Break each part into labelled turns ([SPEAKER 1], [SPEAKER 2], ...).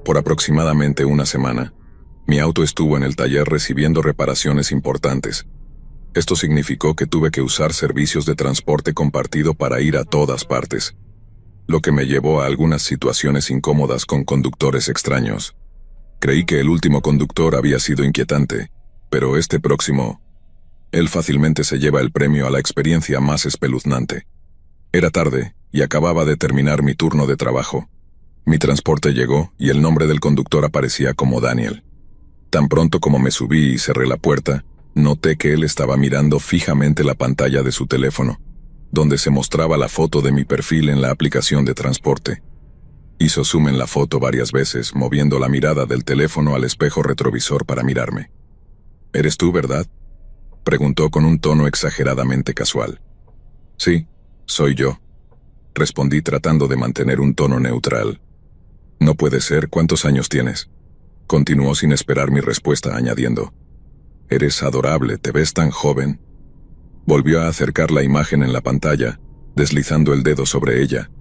[SPEAKER 1] Por aproximadamente una semana, mi auto estuvo en el taller recibiendo reparaciones importantes. Esto significó que tuve que usar servicios de transporte compartido para ir a todas partes, lo que me llevó a algunas situaciones incómodas con conductores extraños. Creí que el último conductor había sido inquietante, pero este próximo, él fácilmente se lleva el premio a la experiencia más espeluznante. Era tarde y acababa de terminar mi turno de trabajo. Mi transporte llegó y el nombre del conductor aparecía como Daniel. Tan pronto como me subí y cerré la puerta, noté que él estaba mirando fijamente la pantalla de su teléfono, donde se mostraba la foto de mi perfil en la aplicación de transporte. Hizo zoom en la foto varias veces, moviendo la mirada del teléfono al espejo retrovisor para mirarme. «¿Eres tú, verdad?», preguntó con un tono exageradamente casual. «Sí, soy yo», respondí tratando de mantener un tono neutral. «No puede ser, ¿cuántos años tienes?», continuó sin esperar mi respuesta, añadiendo. «Eres adorable, te ves tan joven». Volvió a acercar la imagen en la pantalla, deslizando el dedo sobre ella.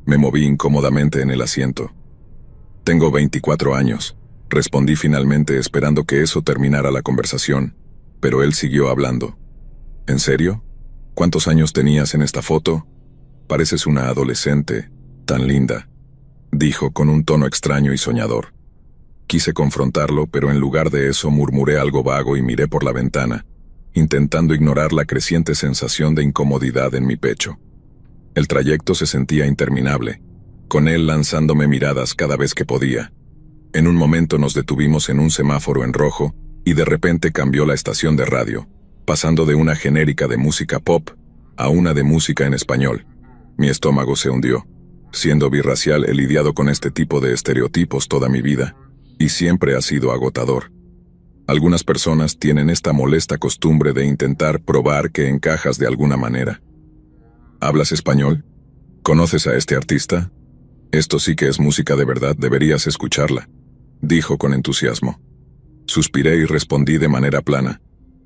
[SPEAKER 1] Me moví incómodamente en el asiento. «Tengo 24 años», respondí finalmente esperando que eso terminara la conversación, pero él siguió hablando. «¿En serio? ¿Cuántos años tenías en esta foto? Pareces una adolescente, tan linda», dijo con un tono extraño y soñador. Quise confrontarlo, pero en lugar de eso murmuré algo vago y miré por la ventana, intentando ignorar la creciente sensación de incomodidad en mi pecho. El trayecto se sentía interminable, con él lanzándome miradas cada vez que podía. En un momento nos detuvimos en un semáforo en rojo, y de repente cambió la estación de radio, pasando de una genérica de música pop a una de música en español. Mi estómago se hundió. Siendo birracial, he lidiado con este tipo de estereotipos toda mi vida, y siempre ha sido agotador. Algunas personas tienen esta molesta costumbre de intentar probar que encajas de alguna manera. ¿Hablas español? ¿Conoces a este artista? Esto sí que es música de verdad, deberías escucharla, dijo con entusiasmo. Suspiré y respondí de manera plana.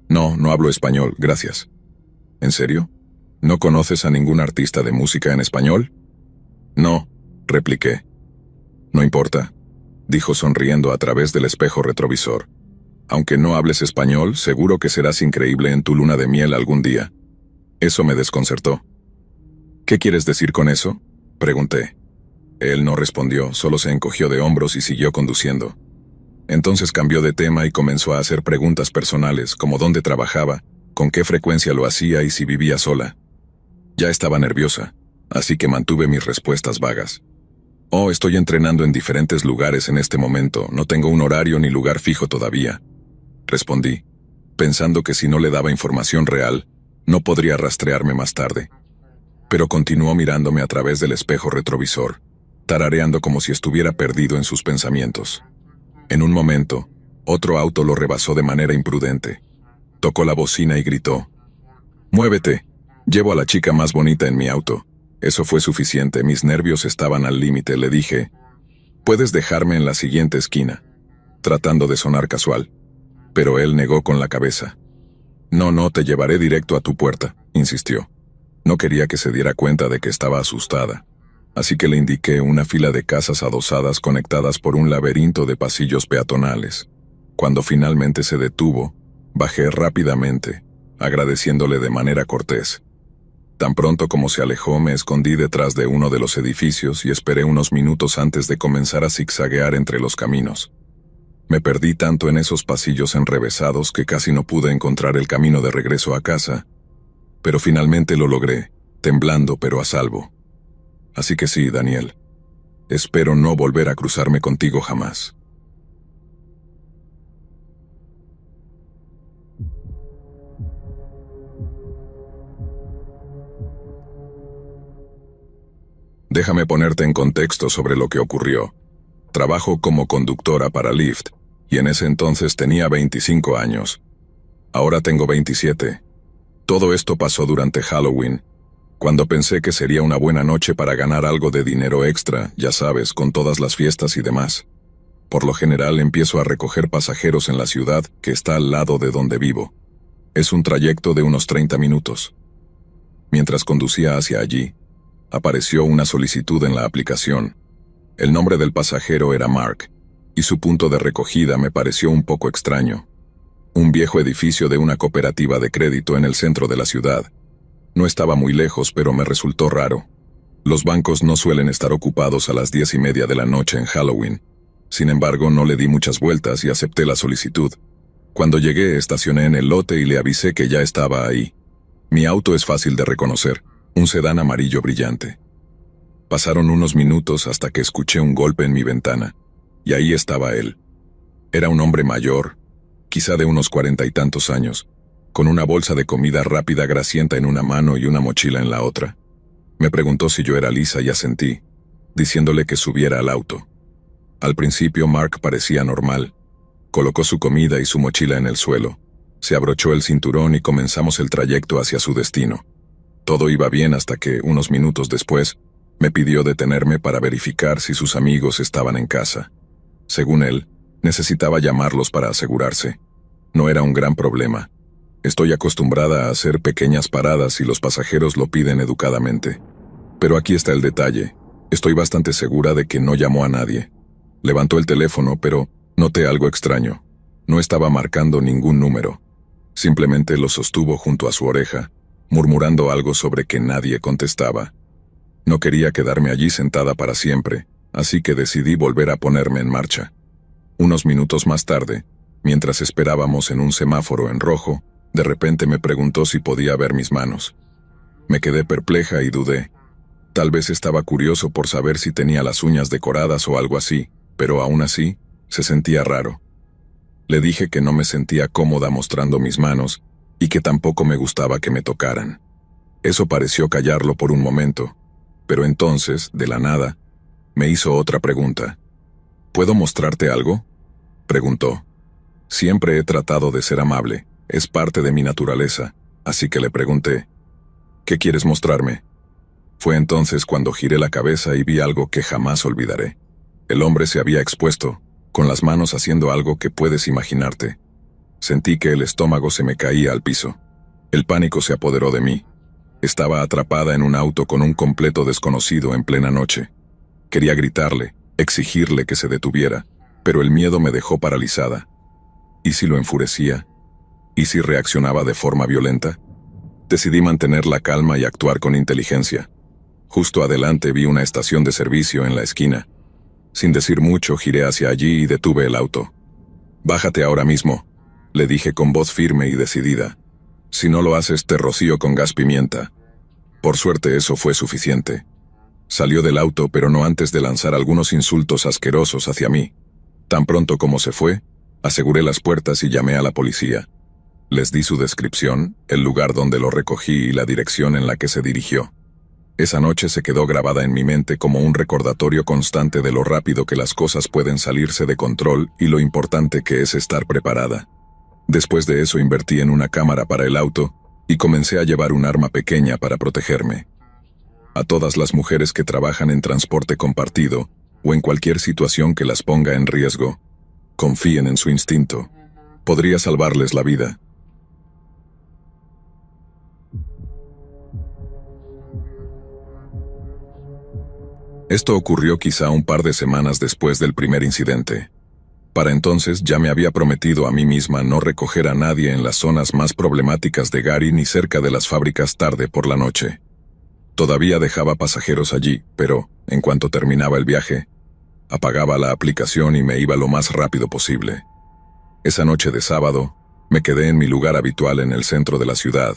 [SPEAKER 1] No, no hablo español, gracias. ¿En serio? ¿No conoces a ningún artista de música en español? No, repliqué. No importa, dijo sonriendo a través del espejo retrovisor. Aunque no hables español, seguro que serás increíble en tu luna de miel algún día. Eso me desconcertó. ¿Qué quieres decir con eso?, pregunté. Él no respondió, solo se encogió de hombros y siguió conduciendo. Entonces cambió de tema y comenzó a hacer preguntas personales, como dónde trabajaba, con qué frecuencia lo hacía y si vivía sola. Ya estaba nerviosa, así que mantuve mis respuestas vagas. Oh, estoy entrenando en diferentes lugares en este momento, no tengo un horario ni lugar fijo todavía, respondí, pensando que si no le daba información real, no podría rastrearme más tarde. Pero continuó mirándome a través del espejo retrovisor, tarareando como si estuviera perdido en sus pensamientos. En un momento, otro auto lo rebasó de manera imprudente. Tocó la bocina y gritó: «¡Muévete! Llevo a la chica más bonita en mi auto». Eso fue suficiente, mis nervios estaban al límite. Le dije: «¿Puedes dejarme en la siguiente esquina?», tratando de sonar casual. Pero él negó con la cabeza. No, te llevaré directo a tu puerta», insistió. No quería que se diera cuenta de que estaba asustada, así que le indiqué una fila de casas adosadas conectadas por un laberinto de pasillos peatonales. Cuando finalmente se detuvo, bajé rápidamente, agradeciéndole de manera cortés. Tan pronto como se alejó, me escondí detrás de uno de los edificios y esperé unos minutos antes de comenzar a zigzaguear entre los caminos. Me perdí tanto en esos pasillos enrevesados que casi no pude encontrar el camino de regreso a casa, pero finalmente lo logré, temblando pero a salvo. Así que sí, Daniel, espero no volver a cruzarme contigo jamás. Déjame ponerte en contexto sobre lo que ocurrió. Trabajo como conductora para Lyft, y en ese entonces tenía 25 años. Ahora tengo 27. Todo esto pasó durante Halloween, cuando pensé que sería una buena noche para ganar algo de dinero extra, ya sabes, con todas las fiestas y demás. Por lo general empiezo a recoger pasajeros en la ciudad que está al lado de donde vivo. Es un trayecto de unos 30 minutos. Mientras conducía hacia allí, apareció una solicitud en la aplicación. El nombre del pasajero era Mark, y su punto de recogida me pareció un poco extraño. Un viejo edificio de una cooperativa de crédito en el centro de la ciudad. No estaba muy lejos, pero me resultó raro. Los bancos no suelen estar ocupados a las 10:30 de la noche en Halloween. Sin embargo, no le di muchas vueltas y acepté la solicitud. Cuando llegué, estacioné en el lote y le avisé que ya estaba ahí. Mi auto es fácil de reconocer, un sedán amarillo brillante. Pasaron unos minutos hasta que escuché un golpe en mi ventana, y ahí estaba él. Era un hombre mayor, quizá de unos 40 y tantos años, con una bolsa de comida rápida grasienta en una mano y una mochila en la otra. Me preguntó si yo era Lisa y asentí, diciéndole que subiera al auto. Al principio Mark parecía normal. Colocó su comida y su mochila en el suelo, se abrochó el cinturón y comenzamos el trayecto hacia su destino. Todo iba bien hasta que, unos minutos después, me pidió detenerme para verificar si sus amigos estaban en casa. Según él, necesitaba llamarlos para asegurarse. No era un gran problema. Estoy acostumbrada a hacer pequeñas paradas y los pasajeros lo piden educadamente. Pero aquí está el detalle. Estoy bastante segura de que no llamó a nadie. Levantó el teléfono, pero noté algo extraño. No estaba marcando ningún número. Simplemente lo sostuvo junto a su oreja, murmurando algo sobre que nadie contestaba. No quería quedarme allí sentada para siempre, así que decidí volver a ponerme en marcha. Unos minutos más tarde, mientras esperábamos en un semáforo en rojo, de repente me preguntó si podía ver mis manos. Me quedé perpleja y dudé. Tal vez estaba curioso por saber si tenía las uñas decoradas o algo así, pero aún así, se sentía raro. Le dije que no me sentía cómoda mostrando mis manos y que tampoco me gustaba que me tocaran. Eso pareció callarlo por un momento, pero entonces, de la nada, me hizo otra pregunta. ¿Puedo mostrarte algo?, preguntó. Siempre he tratado de ser amable, es parte de mi naturaleza, así que le pregunté, ¿qué quieres mostrarme? Fue entonces cuando giré la cabeza y vi algo que jamás olvidaré. El hombre se había expuesto, con las manos haciendo algo que puedes imaginarte. Sentí que el estómago se me caía al piso. El pánico se apoderó de mí. Estaba atrapada en un auto con un completo desconocido en plena noche. Quería gritarle, exigirle que se detuviera, pero el miedo me dejó paralizada. ¿Y si lo enfurecía? ¿Y si reaccionaba de forma violenta? Decidí mantener la calma y actuar con inteligencia. Justo adelante vi una estación de servicio en la esquina. Sin decir mucho, giré hacia allí y detuve el auto. «Bájate ahora mismo», le dije con voz firme y decidida. «Si no lo haces, te rocío con gas pimienta». Por suerte eso fue suficiente. Salió del auto, pero no antes de lanzar algunos insultos asquerosos hacia mí. Tan pronto como se fue, aseguré las puertas y llamé a la policía. Les di su descripción, el lugar donde lo recogí y la dirección en la que se dirigió. Esa noche se quedó grabada en mi mente como un recordatorio constante de lo rápido que las cosas pueden salirse de control y lo importante que es estar preparada. Después de eso invertí en una cámara para el auto y comencé a llevar un arma pequeña para protegerme. A todas las mujeres que trabajan en transporte compartido o en cualquier situación que las ponga en riesgo, confíen en su instinto. Podría salvarles la vida. Esto ocurrió quizá un par de semanas después del primer incidente. Para entonces ya me había prometido a mí misma no recoger a nadie en las zonas más problemáticas de Gary ni cerca de las fábricas tarde por la noche. Todavía dejaba pasajeros allí, pero, en cuanto terminaba el viaje, apagaba la aplicación y me iba lo más rápido posible. Esa noche de sábado, me quedé en mi lugar habitual en el centro de la ciudad,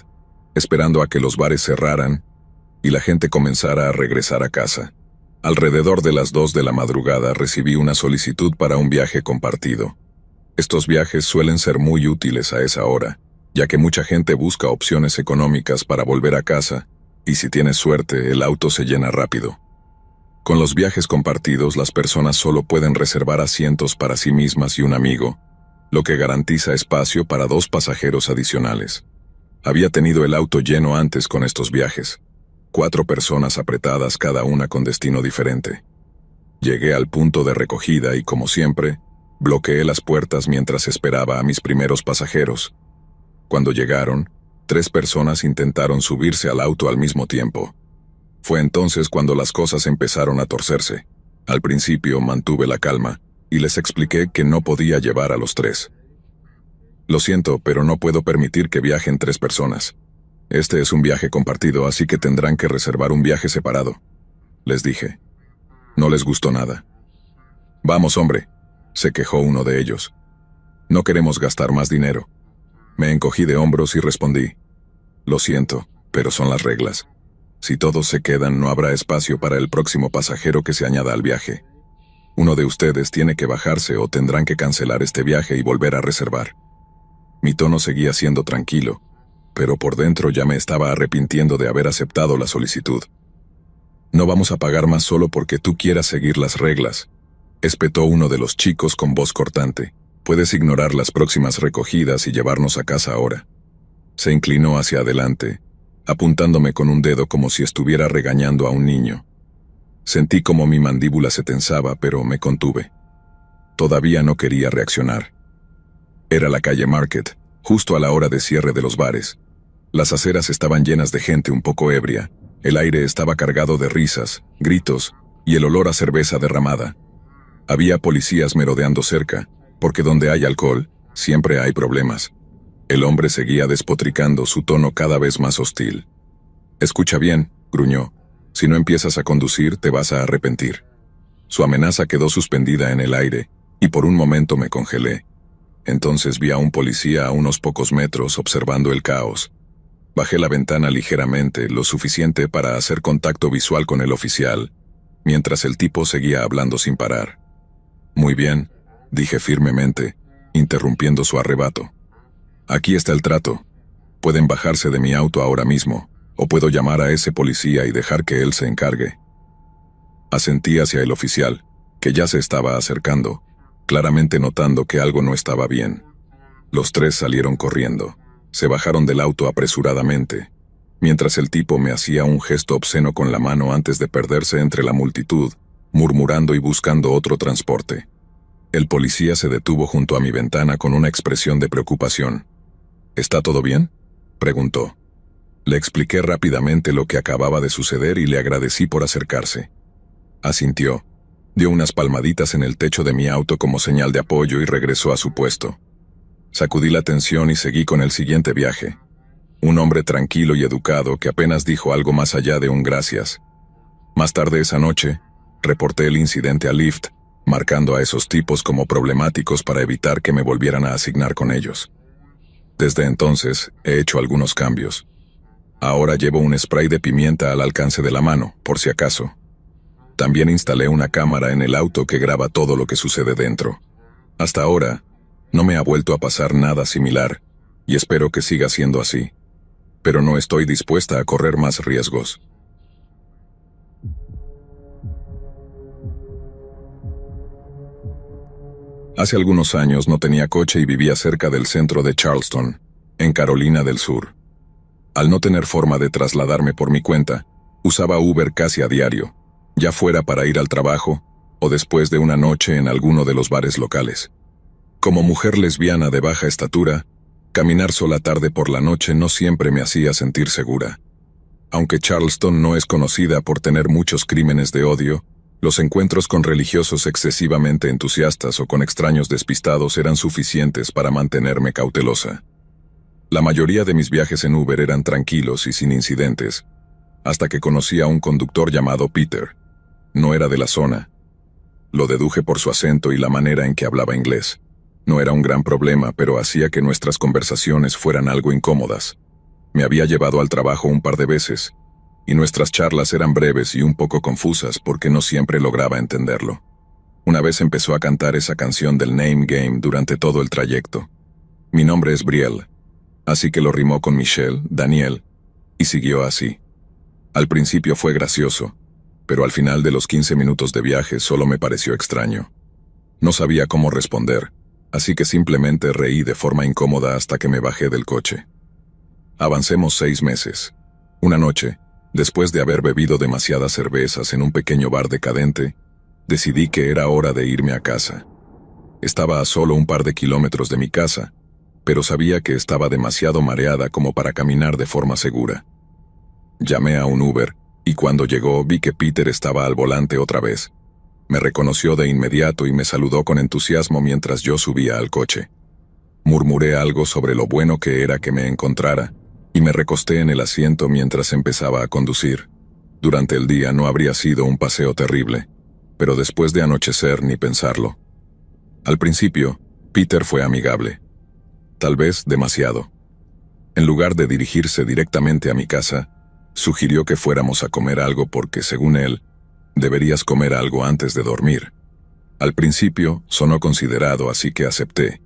[SPEAKER 1] esperando a que los bares cerraran y la gente comenzara a regresar a casa. Alrededor de las 2 de la madrugada recibí una solicitud para un viaje compartido. Estos viajes suelen ser muy útiles a esa hora, ya que mucha gente busca opciones económicas para volver a casa, y si tienes suerte, el auto se llena rápido. Con los viajes compartidos, las personas solo pueden reservar asientos para sí mismas y un amigo, lo que garantiza espacio para 2 pasajeros adicionales. Había tenido el auto lleno antes con estos viajes. 4 personas apretadas, cada una con destino diferente. Llegué al punto de recogida y, como siempre, bloqueé las puertas mientras esperaba a mis primeros pasajeros. Cuando llegaron, 3 personas intentaron subirse al auto al mismo tiempo. Fue entonces cuando las cosas empezaron a torcerse. Al principio mantuve la calma y les expliqué que no podía llevar a los tres. Lo siento, pero no puedo permitir que viajen 3 personas. Este es un viaje compartido, así que tendrán que reservar un viaje separado, les dije. No les gustó nada. Vamos, hombre, se quejó uno de ellos. No queremos gastar más dinero. Me encogí de hombros y respondí. Lo siento, pero son las reglas. Si todos se quedan, no habrá espacio para el próximo pasajero que se añada al viaje. Uno de ustedes tiene que bajarse o tendrán que cancelar este viaje y volver a reservar. Mi tono seguía siendo tranquilo, pero por dentro ya me estaba arrepintiendo de haber aceptado la solicitud. No vamos a pagar más solo porque tú quieras seguir las reglas, espetó uno de los chicos con voz cortante. Puedes ignorar las próximas recogidas y llevarnos a casa ahora. Se inclinó hacia adelante, apuntándome con un dedo como si estuviera regañando a un niño. Sentí como mi mandíbula se tensaba, pero me contuve. Todavía no quería reaccionar. Era la calle Market, justo a la hora de cierre de los bares. Las aceras estaban llenas de gente un poco ebria, el aire estaba cargado de risas, gritos y el olor a cerveza derramada. Había policías merodeando cerca, porque donde hay alcohol, siempre hay problemas. El hombre seguía despotricando, su tono cada vez más hostil. Escucha bien, gruñó. Si no empiezas a conducir, te vas a arrepentir. Su amenaza quedó suspendida en el aire, y por un momento me congelé. Entonces vi a un policía a unos pocos metros observando el caos. Bajé la ventana ligeramente, lo suficiente para hacer contacto visual con el oficial, mientras el tipo seguía hablando sin parar. Muy bien, dije firmemente, interrumpiendo su arrebato. Aquí está el trato. Pueden bajarse de mi auto ahora mismo, o puedo llamar a ese policía y dejar que él se encargue. Asentí hacia el oficial, que ya se estaba acercando, claramente notando que algo no estaba bien. Los 3 salieron corriendo. Se bajaron del auto apresuradamente, mientras el tipo me hacía un gesto obsceno con la mano antes de perderse entre la multitud, murmurando y buscando otro transporte. El policía se detuvo junto a mi ventana con una expresión de preocupación. ¿Está todo bien?, preguntó. Le expliqué rápidamente lo que acababa de suceder y le agradecí por acercarse. Asintió, dio unas palmaditas en el techo de mi auto como señal de apoyo y regresó a su puesto. Sacudí la tensión y seguí con el siguiente viaje. Un hombre tranquilo y educado que apenas dijo algo más allá de un gracias. Más tarde esa noche, reporté el incidente a Lyft, marcando a esos tipos como problemáticos para evitar que me volvieran a asignar con ellos. Desde entonces, he hecho algunos cambios. Ahora llevo un spray de pimienta al alcance de la mano, por si acaso. También instalé una cámara en el auto que graba todo lo que sucede dentro. Hasta ahora, no me ha vuelto a pasar nada similar, y espero que siga siendo así. Pero no estoy dispuesta a correr más riesgos. Hace algunos años no tenía coche y vivía cerca del centro de Charleston, en Carolina del Sur. Al no tener forma de trasladarme por mi cuenta, usaba Uber casi a diario, ya fuera para ir al trabajo o después de una noche en alguno de los bares locales. Como mujer lesbiana de baja estatura, caminar sola tarde por la noche no siempre me hacía sentir segura. Aunque Charleston no es conocida por tener muchos crímenes de odio, los encuentros con religiosos excesivamente entusiastas o con extraños despistados eran suficientes para mantenerme cautelosa. La mayoría de mis viajes en Uber eran tranquilos y sin incidentes, hasta que conocí a un conductor llamado Peter. No era de la zona. Lo deduje por su acento y la manera en que hablaba inglés. No era un gran problema, pero hacía que nuestras conversaciones fueran algo incómodas. Me había llevado al trabajo un par de veces, y nuestras charlas eran breves y un poco confusas porque no siempre lograba entenderlo. Una vez empezó a cantar esa canción del Name Game durante todo el trayecto. Mi nombre es Brielle, así que lo rimó con Michelle, Daniel, y siguió así. Al principio fue gracioso, pero al final de los 15 minutos de viaje solo me pareció extraño. No sabía cómo responder, así que simplemente reí de forma incómoda hasta que me bajé del coche. Avancemos 6 meses. Una noche, después de haber bebido demasiadas cervezas en un pequeño bar decadente, decidí que era hora de irme a casa. Estaba a solo un par de kilómetros de mi casa, pero sabía que estaba demasiado mareada como para caminar de forma segura. Llamé a un Uber, y cuando llegó vi que Peter estaba al volante otra vez. Me reconoció de inmediato y me saludó con entusiasmo mientras yo subía al coche. Murmuré algo sobre lo bueno que era que me encontrara, y me recosté en el asiento mientras empezaba a conducir. Durante el día no habría sido un paseo terrible, pero después de anochecer ni pensarlo. Al principio, Peter fue amigable. Tal vez demasiado. En lugar de dirigirse directamente a mi casa, sugirió que fuéramos a comer algo porque, según él, deberías comer algo antes de dormir. Al principio, sonó considerado, así que acepté.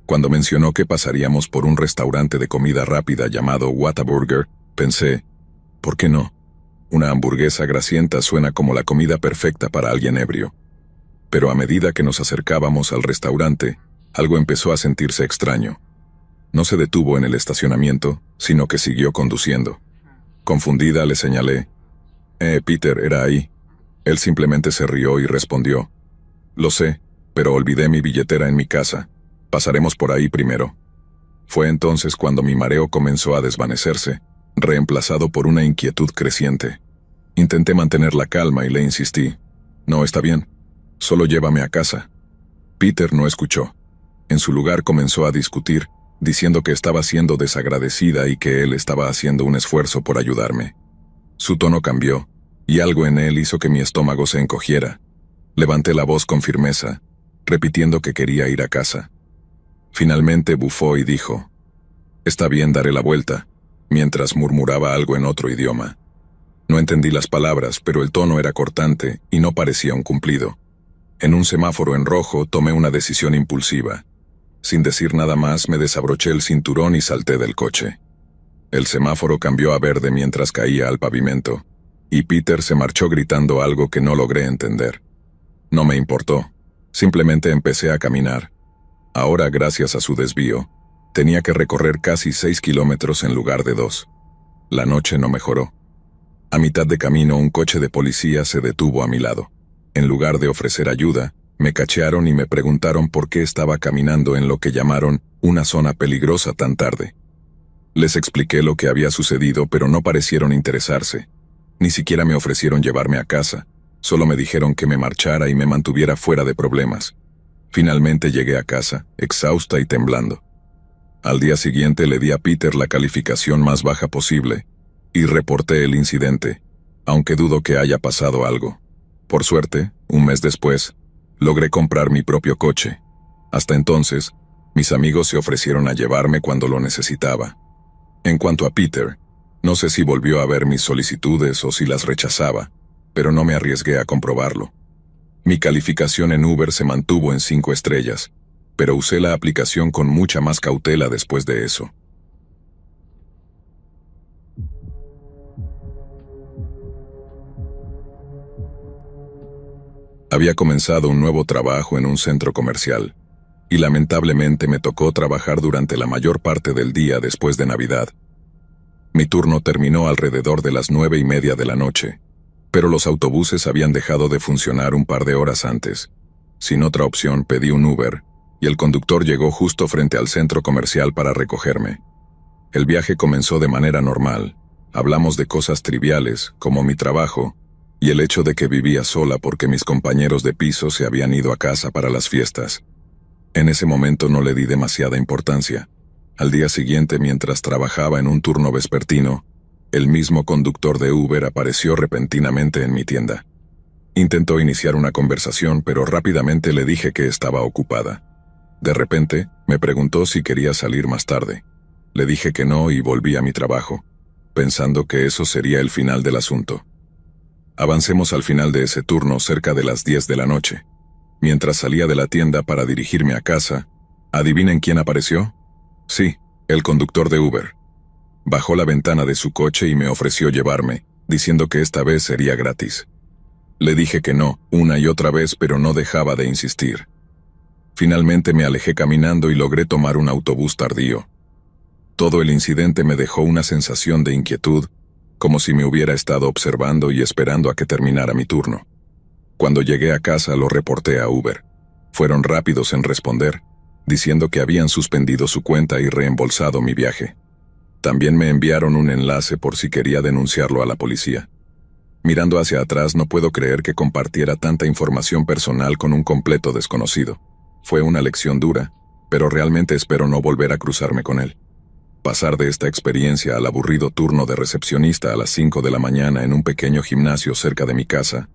[SPEAKER 1] Cuando mencionó que pasaríamos por un restaurante de comida rápida llamado Whataburger, pensé, ¿por qué no? Una hamburguesa grasienta suena como la comida perfecta para alguien ebrio. Pero a medida que nos acercábamos al restaurante, algo empezó a sentirse extraño. No se detuvo en el estacionamiento, sino que siguió conduciendo. Confundida le señalé, Peter, era ahí. Él simplemente se rió y respondió, lo sé, pero olvidé mi billetera en mi casa. Pasaremos por ahí primero. Fue entonces cuando mi mareo comenzó a desvanecerse, reemplazado por una inquietud creciente. Intenté mantener la calma y le insistí, no está bien, solo llévame a casa. Peter no escuchó. En su lugar comenzó a discutir, diciendo que estaba siendo desagradecida y que él estaba haciendo un esfuerzo por ayudarme. Su tono cambió, y algo en él hizo que mi estómago se encogiera. Levanté la voz con firmeza, repitiendo que quería ir a casa. Finalmente bufó y dijo, está bien, daré la vuelta, mientras murmuraba algo en otro idioma. No entendí las palabras, pero el tono era cortante y no parecía un cumplido. En un semáforo en rojo tomé una decisión impulsiva. Sin decir nada más, me desabroché el cinturón y salté del coche. El semáforo cambió a verde mientras caía al pavimento, y Peter se marchó gritando algo que no logré entender. No me importó. Simplemente empecé a caminar. Ahora, gracias a su desvío, tenía que recorrer casi 6 kilómetros en lugar de 2. La noche no mejoró. A mitad de camino, un coche de policía se detuvo a mi lado. En lugar de ofrecer ayuda, me cachearon y me preguntaron por qué estaba caminando en lo que llamaron una zona peligrosa tan tarde. Les expliqué lo que había sucedido, pero no parecieron interesarse. Ni siquiera me ofrecieron llevarme a casa. Solo me dijeron que me marchara y me mantuviera fuera de problemas. Finalmente llegué a casa, exhausta y temblando. Al día siguiente le di a Peter la calificación más baja posible y reporté el incidente, aunque dudo que haya pasado algo. Por suerte, un mes después, logré comprar mi propio coche. Hasta entonces, mis amigos se ofrecieron a llevarme cuando lo necesitaba. En cuanto a Peter, no sé si volvió a ver mis solicitudes o si las rechazaba, pero no me arriesgué a comprobarlo. Mi calificación en Uber se mantuvo en 5 estrellas, pero usé la aplicación con mucha más cautela después de eso. Había comenzado un nuevo trabajo en un centro comercial, y lamentablemente me tocó trabajar durante la mayor parte del día después de Navidad. Mi turno terminó alrededor de las 9:30 de la noche, pero los autobuses habían dejado de funcionar un par de horas antes. Sin otra opción pedí un Uber, y el conductor llegó justo frente al centro comercial para recogerme. El viaje comenzó de manera normal. Hablamos de cosas triviales, como mi trabajo, y el hecho de que vivía sola porque mis compañeros de piso se habían ido a casa para las fiestas. En ese momento no le di demasiada importancia. Al día siguiente, mientras trabajaba en un turno vespertino, el mismo conductor de Uber apareció repentinamente en mi tienda. Intentó iniciar una conversación, pero rápidamente le dije que estaba ocupada. De repente, me preguntó si quería salir más tarde. Le dije que no y volví a mi trabajo, pensando que eso sería el final del asunto. Avancemos al final de ese turno cerca de las 10 de la noche. Mientras salía de la tienda para dirigirme a casa, ¿adivinen quién apareció? Sí, el conductor de Uber. Bajó la ventana de su coche y me ofreció llevarme, diciendo que esta vez sería gratis. Le dije que no, una y otra vez, pero no dejaba de insistir. Finalmente me alejé caminando y logré tomar un autobús tardío. Todo el incidente me dejó una sensación de inquietud, como si me hubiera estado observando y esperando a que terminara mi turno. Cuando llegué a casa lo reporté a Uber. Fueron rápidos en responder, diciendo que habían suspendido su cuenta y reembolsado mi viaje. También me enviaron un enlace por si quería denunciarlo a la policía. Mirando hacia atrás, no puedo creer que compartiera tanta información personal con un completo desconocido. Fue una lección dura, pero realmente espero no volver a cruzarme con él. Pasar de esta experiencia al aburrido turno de recepcionista a las 5 de la mañana en un pequeño gimnasio cerca de mi casa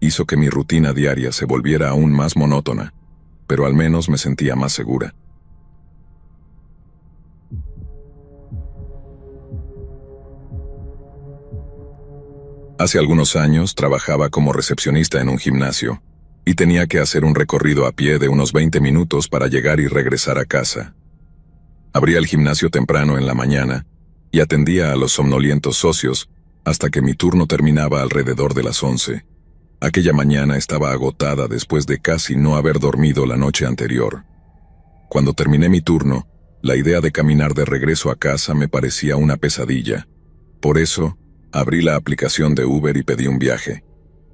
[SPEAKER 1] hizo que mi rutina diaria se volviera aún más monótona, pero al menos me sentía más segura. Hace algunos años trabajaba como recepcionista en un gimnasio y tenía que hacer un recorrido a pie de unos 20 minutos para llegar y regresar a casa. Abría el gimnasio temprano en la mañana y atendía a los somnolientos socios hasta que mi turno terminaba alrededor de las 11. Aquella mañana estaba agotada después de casi no haber dormido la noche anterior. Cuando terminé mi turno, la idea de caminar de regreso a casa me parecía una pesadilla. Por eso, abrí la aplicación de Uber y pedí un viaje.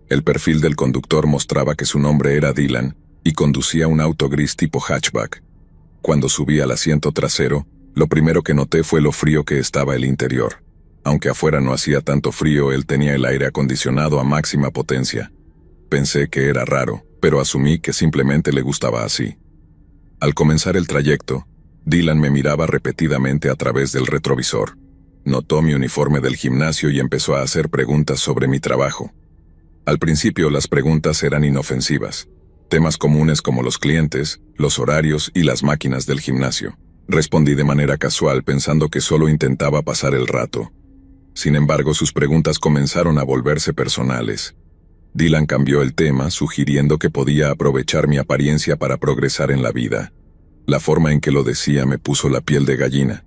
[SPEAKER 1] El perfil del conductor mostraba que su nombre era Dylan y conducía un auto gris tipo hatchback. Cuando subí al asiento trasero, lo primero que noté fue lo frío que estaba el interior. Aunque afuera no hacía tanto frío, él tenía el aire acondicionado a máxima potencia. Pensé que era raro, pero asumí que simplemente le gustaba así. Al comenzar el trayecto, Dylan me miraba repetidamente a través del retrovisor. Notó mi uniforme del gimnasio y empezó a hacer preguntas sobre mi trabajo. Al principio las preguntas eran inofensivas. Temas comunes como los clientes, los horarios y las máquinas del gimnasio. Respondí de manera casual pensando que solo intentaba pasar el rato. Sin embargo, sus preguntas comenzaron a volverse personales. Dylan cambió el tema, sugiriendo que podía aprovechar mi apariencia para progresar en la vida. La forma en que lo decía me puso la piel de gallina.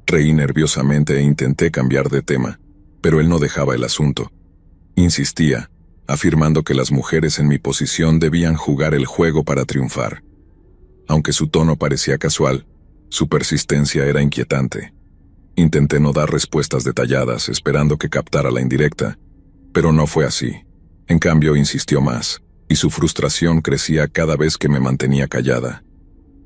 [SPEAKER 1] Reí nerviosamente e intenté cambiar de tema, pero él no dejaba el asunto. Insistía, afirmando que las mujeres en mi posición debían jugar el juego para triunfar. Aunque su tono parecía casual, su persistencia era inquietante. Intenté no dar respuestas detalladas, esperando que captara la indirecta, pero no fue así. En cambio, insistió más, y su frustración crecía cada vez que me mantenía callada.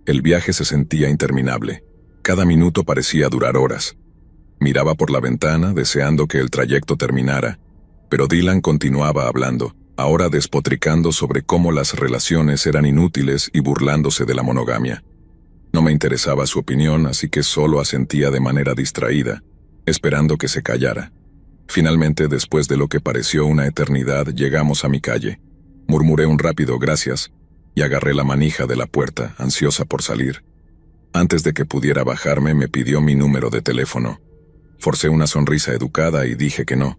[SPEAKER 1] El viaje se sentía interminable. Cada minuto parecía durar horas. Miraba por la ventana, deseando que el trayecto terminara, pero Dylan continuaba hablando, ahora despotricando sobre cómo las relaciones eran inútiles y burlándose de la monogamia. No me interesaba su opinión, así que solo asentía de manera distraída, esperando que se callara. Finalmente, después de lo que pareció una eternidad, llegamos a mi calle. Murmuré un rápido gracias y agarré la manija de la puerta, ansiosa por salir. Antes de que pudiera bajarme, me pidió mi número de teléfono. Forcé una sonrisa educada y dije que no.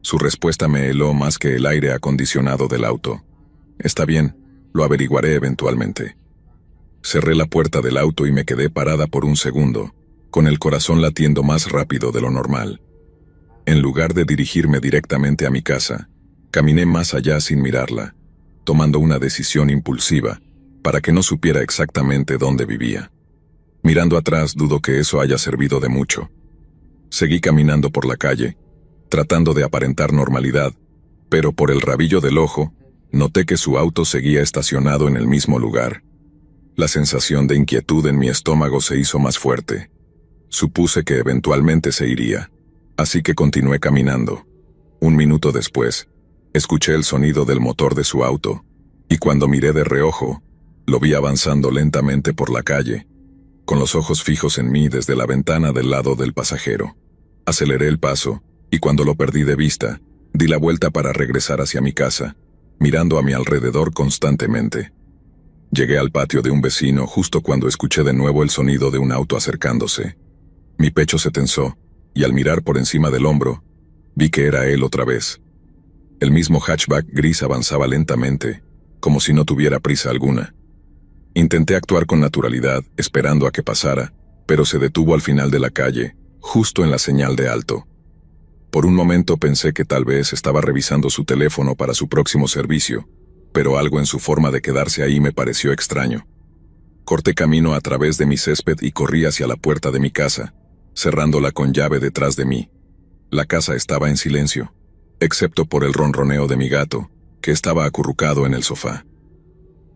[SPEAKER 1] Su respuesta me heló más que el aire acondicionado del auto. Está bien, lo averiguaré eventualmente. Cerré la puerta del auto y me quedé parada por un segundo, con el corazón latiendo más rápido de lo normal. En lugar de dirigirme directamente a mi casa, caminé más allá sin mirarla, tomando una decisión impulsiva, para que no supiera exactamente dónde vivía. Mirando atrás, dudo que eso haya servido de mucho. Seguí caminando por la calle, tratando de aparentar normalidad, pero por el rabillo del ojo, noté que su auto seguía estacionado en el mismo lugar. La sensación de inquietud en mi estómago se hizo más fuerte. Supuse que eventualmente se iría, así que continué caminando. Un minuto después, escuché el sonido del motor de su auto, y cuando miré de reojo, lo vi avanzando lentamente por la calle, con los ojos fijos en mí desde la ventana del lado del pasajero. Aceleré el paso, y cuando lo perdí de vista, di la vuelta para regresar hacia mi casa, mirando a mi alrededor constantemente. Llegué al patio de un vecino justo cuando escuché de nuevo el sonido de un auto acercándose. Mi pecho se tensó, y al mirar por encima del hombro, vi que era él otra vez. El mismo hatchback gris avanzaba lentamente, como si no tuviera prisa alguna. Intenté actuar con naturalidad, esperando a que pasara, pero se detuvo al final de la calle, justo en la señal de alto. Por un momento pensé que tal vez estaba revisando su teléfono para su próximo servicio, pero algo en su forma de quedarse ahí me pareció extraño. Corté camino a través de mi césped y corrí hacia la puerta de mi casa, cerrándola con llave detrás de mí. La casa estaba en silencio, excepto por el ronroneo de mi gato, que estaba acurrucado en el sofá.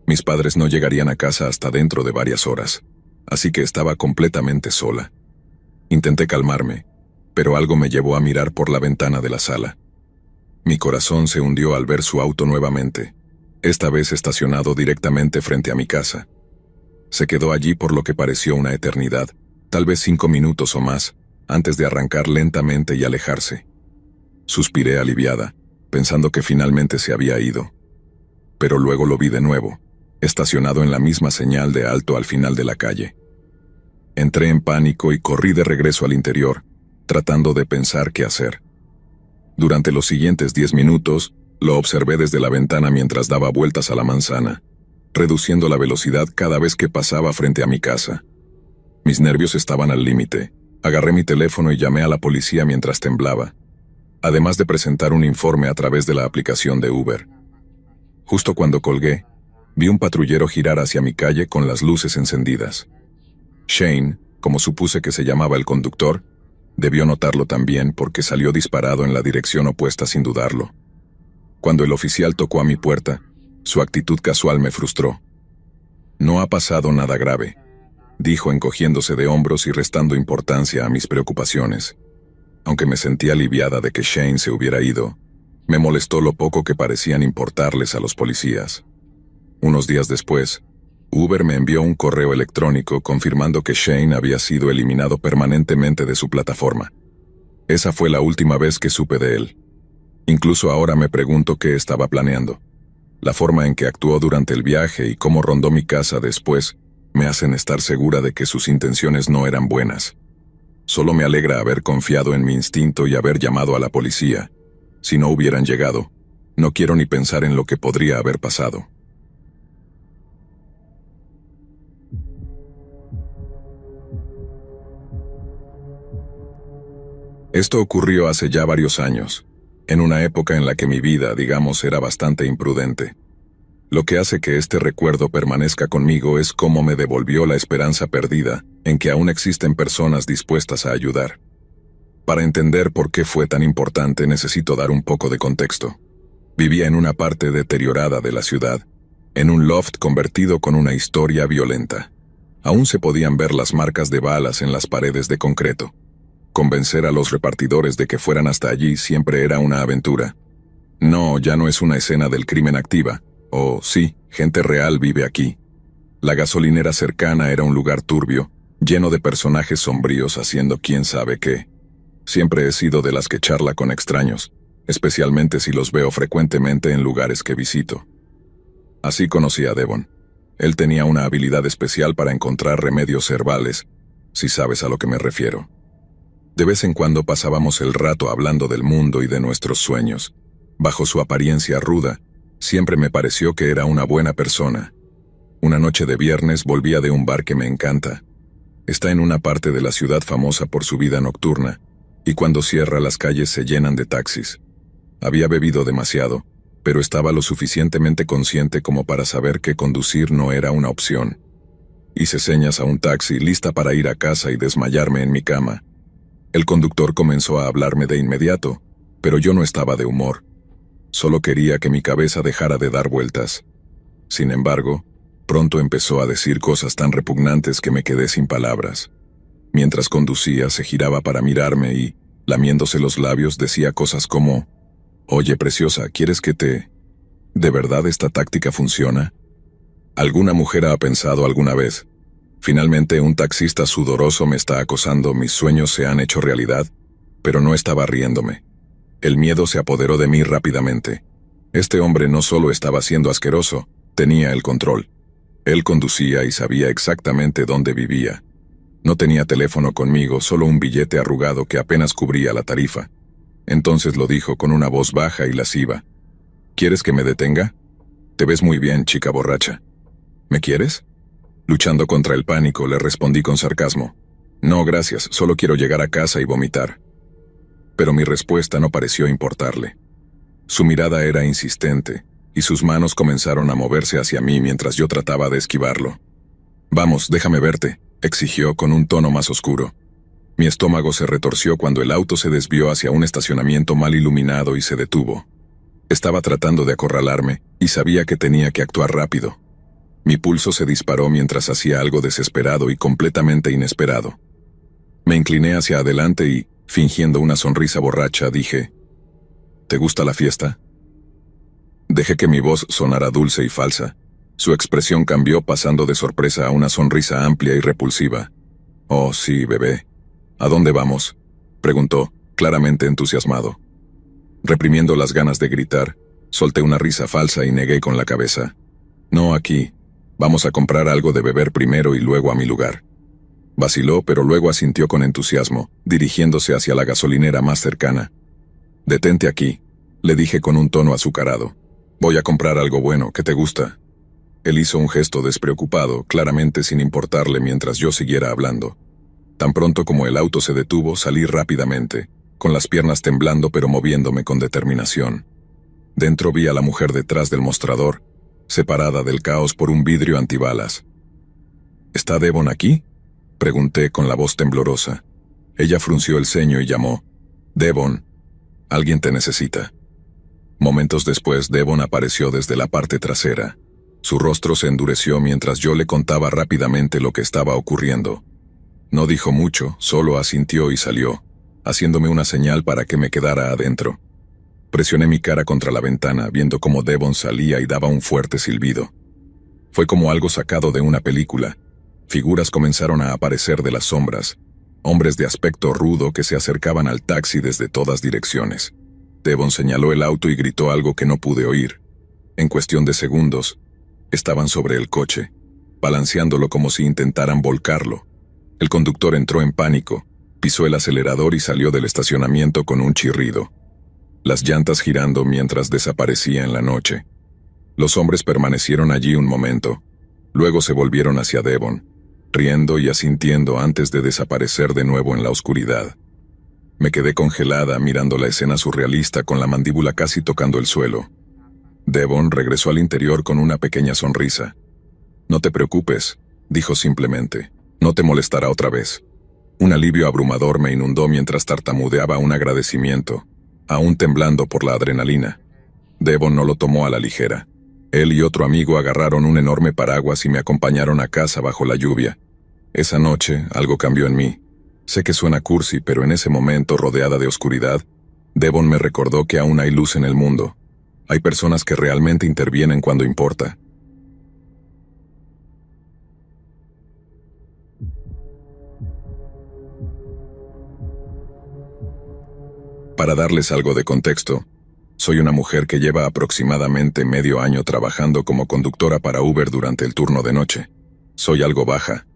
[SPEAKER 1] Mis padres no llegarían a casa hasta dentro de varias horas, así que estaba completamente sola. Intenté calmarme, pero algo me llevó a mirar por la ventana de la sala. Mi corazón se hundió al ver su auto nuevamente, esta vez estacionado directamente frente a mi casa. Se quedó allí por lo que pareció una eternidad, tal vez 5 minutos o más, antes de arrancar lentamente y alejarse. Suspiré aliviada, pensando que finalmente se había ido. Pero luego lo vi de nuevo, estacionado en la misma señal de alto al final de la calle. Entré en pánico y corrí de regreso al interior, tratando de pensar qué hacer. Durante los siguientes 10 minutos, lo observé desde la ventana mientras daba vueltas a la manzana, reduciendo la velocidad cada vez que pasaba frente a mi casa. Mis nervios estaban al límite. Agarré mi teléfono y llamé a la policía mientras temblaba, además de presentar un informe a través de la aplicación de Uber. Justo cuando colgué, vi un patrullero girar hacia mi calle con las luces encendidas. Shane, como supuse que se llamaba el conductor, debió notarlo también porque salió disparado en la dirección opuesta sin dudarlo. Cuando el oficial tocó a mi puerta, su actitud casual me frustró. «No ha pasado nada grave», dijo encogiéndose de hombros y restando importancia a mis preocupaciones. Aunque me sentí aliviada de que Shane se hubiera ido, me molestó lo poco que parecían importarles a los policías. Unos días después, Uber me envió un correo electrónico confirmando que Shane había sido eliminado permanentemente de su plataforma. Esa fue la última vez que supe de él. Incluso ahora me pregunto qué estaba planeando. La forma en que actuó durante el viaje y cómo rondó mi casa después me hacen estar segura de que sus intenciones no eran buenas. Solo me alegra haber confiado en mi instinto y haber llamado a la policía. Si no hubieran llegado, no quiero ni pensar en lo que podría haber pasado. Esto ocurrió hace ya varios años, en una época en la que mi vida, digamos, era bastante imprudente. Lo que hace que este recuerdo permanezca conmigo es cómo me devolvió la esperanza perdida en que aún existen personas dispuestas a ayudar. Para entender por qué fue tan importante necesito dar un poco de contexto. Vivía en una parte deteriorada de la ciudad, en un loft convertido con una historia violenta. Aún se podían ver las marcas de balas en las paredes de concreto. Convencer a los repartidores de que fueran hasta allí siempre era una aventura. No, ya no es una escena del crimen activa. Oh, sí, gente real vive aquí. La gasolinera cercana era un lugar turbio, lleno de personajes sombríos haciendo quién sabe qué. Siempre he sido de las que charla con extraños, especialmente si los veo frecuentemente en lugares que visito. Así conocí a Devon. Él tenía una habilidad especial para encontrar remedios herbales, si sabes a lo que me refiero. De vez en cuando pasábamos el rato hablando del mundo y de nuestros sueños. Bajo su apariencia ruda, siempre me pareció que era una buena persona. Una noche de viernes volvía de un bar que me encanta. Está en una parte de la ciudad famosa por su vida nocturna, y cuando cierra las calles se llenan de taxis. Había bebido demasiado, pero estaba lo suficientemente consciente como para saber que conducir no era una opción. Hice señas a un taxi lista para ir a casa y desmayarme en mi cama. El conductor comenzó a hablarme de inmediato, pero yo no estaba de humor. Solo quería que mi cabeza dejara de dar vueltas. Sin embargo, pronto empezó a decir cosas tan repugnantes que me quedé sin palabras. Mientras conducía, se giraba para mirarme y, lamiéndose los labios, decía cosas como: «Oye, preciosa, ¿quieres que te...? ¿De verdad esta táctica funciona? ¿Alguna mujer ha pensado alguna vez? Finalmente un taxista sudoroso me está acosando, mis sueños se han hecho realidad», pero no estaba riéndome. El miedo se apoderó de mí rápidamente. Este hombre no solo estaba siendo asqueroso, tenía el control. Él conducía y sabía exactamente dónde vivía. No tenía teléfono conmigo, solo un billete arrugado que apenas cubría la tarifa. Entonces lo dijo con una voz baja y lasciva: «¿Quieres que me detenga? Te ves muy bien, chica borracha. ¿Me quieres?». Luchando contra el pánico, le respondí con sarcasmo: «No, gracias, solo quiero llegar a casa y vomitar». Pero mi respuesta no pareció importarle. Su mirada era insistente, y sus manos comenzaron a moverse hacia mí mientras yo trataba de esquivarlo. «Vamos, déjame verte», exigió con un tono más oscuro. Mi estómago se retorció cuando el auto se desvió hacia un estacionamiento mal iluminado y se detuvo. Estaba tratando de acorralarme, y sabía que tenía que actuar rápido. Mi pulso se disparó mientras hacía algo desesperado y completamente inesperado. Me incliné hacia adelante y, fingiendo una sonrisa borracha, dije: ¿Te gusta la fiesta? Dejé que mi voz sonara dulce y falsa. Su expresión cambió pasando de sorpresa a una sonrisa amplia y repulsiva. Oh, sí, bebé. ¿A dónde vamos?, preguntó, claramente entusiasmado. Reprimiendo las ganas de gritar, solté una risa falsa y negué con la cabeza. No aquí. Vamos a comprar algo de beber primero y luego a mi lugar. Vaciló, pero luego asintió con entusiasmo, dirigiéndose hacia la gasolinera más cercana. Detente aquí, le dije con un tono azucarado. Voy a comprar algo bueno, que te gusta. Él hizo un gesto despreocupado, claramente sin importarle mientras yo siguiera hablando. Tan pronto como el auto se detuvo, salí rápidamente, con las piernas temblando pero moviéndome con determinación. Dentro vi a la mujer detrás del mostrador, separada del caos por un vidrio antibalas. ¿Está Devon aquí?, pregunté con la voz temblorosa. Ella frunció el ceño y llamó. Devon, alguien te necesita. Momentos después, Devon apareció desde la parte trasera. Su rostro se endureció mientras yo le contaba rápidamente lo que estaba ocurriendo. No dijo mucho, solo asintió y salió, haciéndome una señal para que me quedara adentro. Presioné mi cara contra la ventana, viendo cómo Devon salía y daba un fuerte silbido. Fue como algo sacado de una película. Figuras comenzaron a aparecer de las sombras, hombres de aspecto rudo que se acercaban al taxi desde todas direcciones. Devon señaló el auto y gritó algo que no pude oír. En cuestión de segundos, estaban sobre el coche, balanceándolo como si intentaran volcarlo. El conductor entró en pánico, pisó el acelerador y salió del estacionamiento con un chirrido. Las llantas girando mientras desaparecía en la noche. Los hombres permanecieron allí un momento. Luego se volvieron hacia Devon, riendo y asintiendo antes de desaparecer de nuevo en la oscuridad. Me quedé congelada mirando la escena surrealista con la mandíbula casi tocando el suelo. Devon regresó al interior con una pequeña sonrisa. No te preocupes, dijo simplemente. No te molestará otra vez. Un alivio abrumador me inundó mientras tartamudeaba un agradecimiento, aún temblando por la adrenalina. Devon no lo tomó a la ligera. Él y otro amigo agarraron un enorme paraguas y me acompañaron a casa bajo la lluvia. Esa noche, algo cambió en mí. Sé que suena cursi, pero en ese momento, rodeada de oscuridad, Devon me recordó que aún hay luz en el mundo. Hay personas que realmente intervienen cuando importa. Para darles algo de contexto, soy una mujer que lleva aproximadamente medio año trabajando como conductora para Uber durante el turno de noche. Soy algo baja,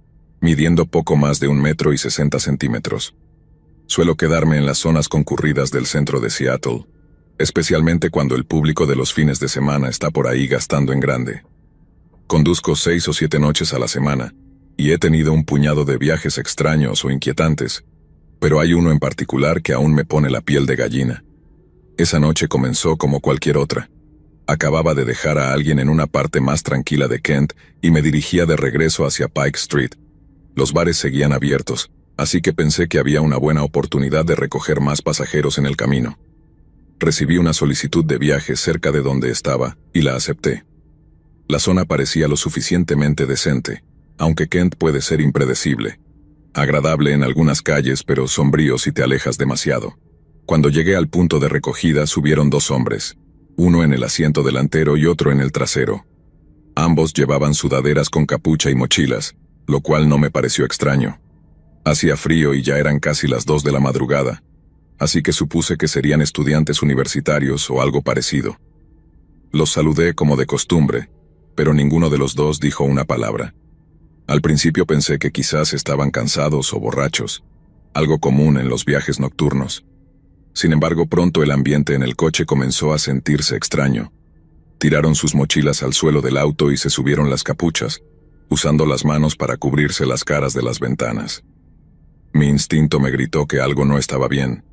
[SPEAKER 1] midiendo poco más de 1,60 m. Suelo quedarme en las zonas concurridas del centro de Seattle, especialmente cuando el público de los fines de semana está por ahí gastando en grande. Conduzco 6 o 7 noches a la semana, y he tenido un puñado de viajes extraños o inquietantes, pero hay uno en particular que aún me pone la piel de gallina. Esa noche comenzó como cualquier otra. Acababa de dejar a alguien en una parte más tranquila de Kent y me dirigía de regreso hacia Pike Street. Los bares seguían abiertos, así que pensé que había una buena oportunidad de recoger más pasajeros en el camino. Recibí una solicitud de viaje cerca de donde estaba y la acepté. La zona parecía lo suficientemente decente, aunque Kent puede ser impredecible. Agradable en algunas calles, pero sombrío si te alejas demasiado. Cuando llegué al punto de recogida, subieron 2 hombres, uno en el asiento delantero y otro en el trasero. Ambos llevaban sudaderas con capucha y mochilas, lo cual no me pareció extraño. Hacía frío y ya eran casi las 2 de la madrugada, así que supuse que serían estudiantes universitarios o algo parecido. Los saludé como de costumbre, pero ninguno de los dos dijo una palabra. Al principio pensé que quizás estaban cansados o borrachos, algo común en los viajes nocturnos. Sin embargo, pronto el ambiente en el coche comenzó a sentirse extraño. Tiraron sus mochilas al suelo del auto y se subieron las capuchas, usando las manos para cubrirse las caras de las ventanas. Mi instinto me gritó que algo no estaba bien.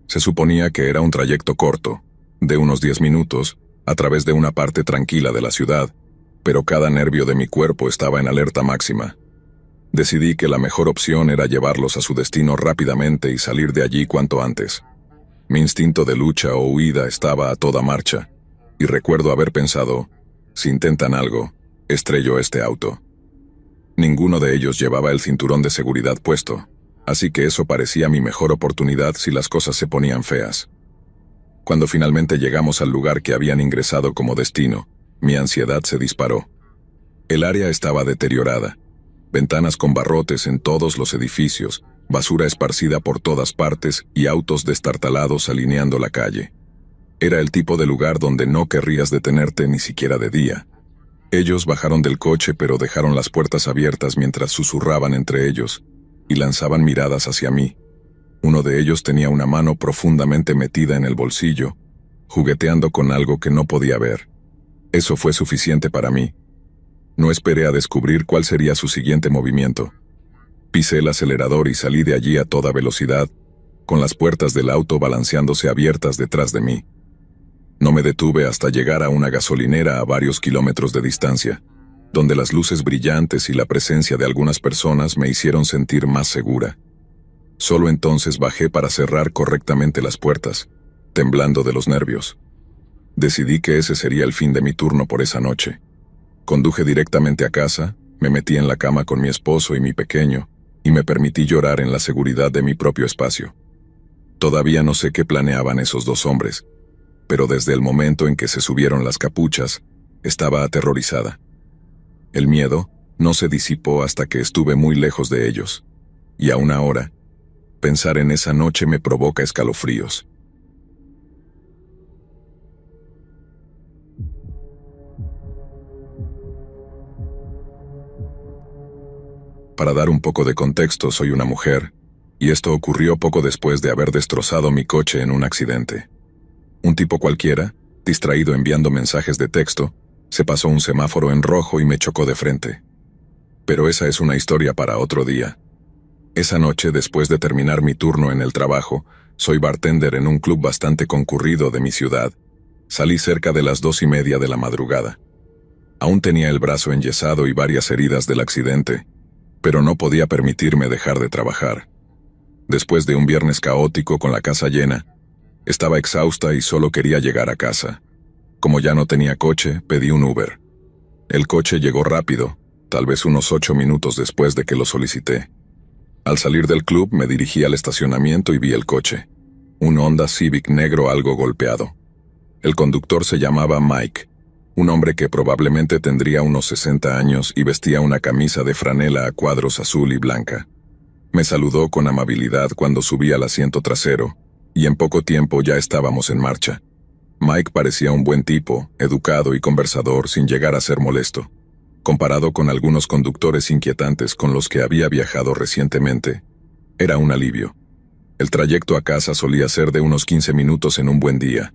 [SPEAKER 1] Se suponía que era un trayecto corto, de unos 10 minutos, a través de una parte tranquila de la ciudad, pero cada nervio de mi cuerpo estaba en alerta máxima. Decidí que la mejor opción era llevarlos a su destino rápidamente y salir de allí cuanto antes. Mi instinto de lucha o huida estaba a toda marcha, y recuerdo haber pensado, si intentan algo, estrello este auto. Ninguno de ellos llevaba el cinturón de seguridad puesto, así que eso parecía mi mejor oportunidad si las cosas se ponían feas. Cuando finalmente llegamos al lugar que habían ingresado como destino, mi ansiedad se disparó. El área estaba deteriorada. Ventanas con barrotes en todos los edificios, basura esparcida por todas partes y autos destartalados alineando la calle. Era el tipo de lugar donde no querrías detenerte ni siquiera de día. Ellos bajaron del coche pero dejaron las puertas abiertas mientras susurraban entre ellos y lanzaban miradas hacia mí. Uno de ellos tenía una mano profundamente metida en el bolsillo, jugueteando con algo que no podía ver. Eso fue suficiente para mí. No esperé a descubrir cuál sería su siguiente movimiento. Pisé el acelerador y salí de allí a toda velocidad, con las puertas del auto balanceándose abiertas detrás de mí. No me detuve hasta llegar a una gasolinera a varios kilómetros de distancia, donde las luces brillantes y la presencia de algunas personas me hicieron sentir más segura. Solo entonces bajé para cerrar correctamente las puertas, temblando de los nervios. Decidí que ese sería el fin de mi turno por esa noche. Conduje directamente a casa, me metí en la cama con mi esposo y mi pequeño, y me permití llorar en la seguridad de mi propio espacio. Todavía no sé qué planeaban esos dos hombres, pero desde el momento en que se subieron las capuchas, estaba aterrorizada. El miedo no se disipó hasta que estuve muy lejos de ellos, y aún ahora, pensar en esa noche me provoca escalofríos. Para dar un poco de contexto, soy una mujer, y esto ocurrió poco después de haber destrozado mi coche en un accidente. Un tipo cualquiera, distraído enviando mensajes de texto, se pasó un semáforo en rojo y me chocó de frente. Pero esa es una historia para otro día. Esa noche, después de terminar mi turno en el trabajo, soy bartender en un club bastante concurrido de mi ciudad. Salí cerca de las 2:30 de la madrugada. Aún tenía el brazo enyesado y varias heridas del accidente, pero no podía permitirme dejar de trabajar. Después de un viernes caótico con la casa llena, estaba exhausta y solo quería llegar a casa. Como ya no tenía coche, pedí un Uber. El coche llegó rápido, tal vez unos 8 minutos después de que lo solicité. Al salir del club me dirigí al estacionamiento y vi el coche. Un Honda Civic negro algo golpeado. El conductor se llamaba Mike, un hombre que probablemente tendría unos 60 años y vestía una camisa de franela a cuadros azul y blanca. Me saludó con amabilidad cuando subí al asiento trasero, y en poco tiempo ya estábamos en marcha. Mike parecía un buen tipo, educado y conversador sin llegar a ser molesto. Comparado con algunos conductores inquietantes con los que había viajado recientemente, era un alivio. El trayecto a casa solía ser de unos 15 minutos en un buen día.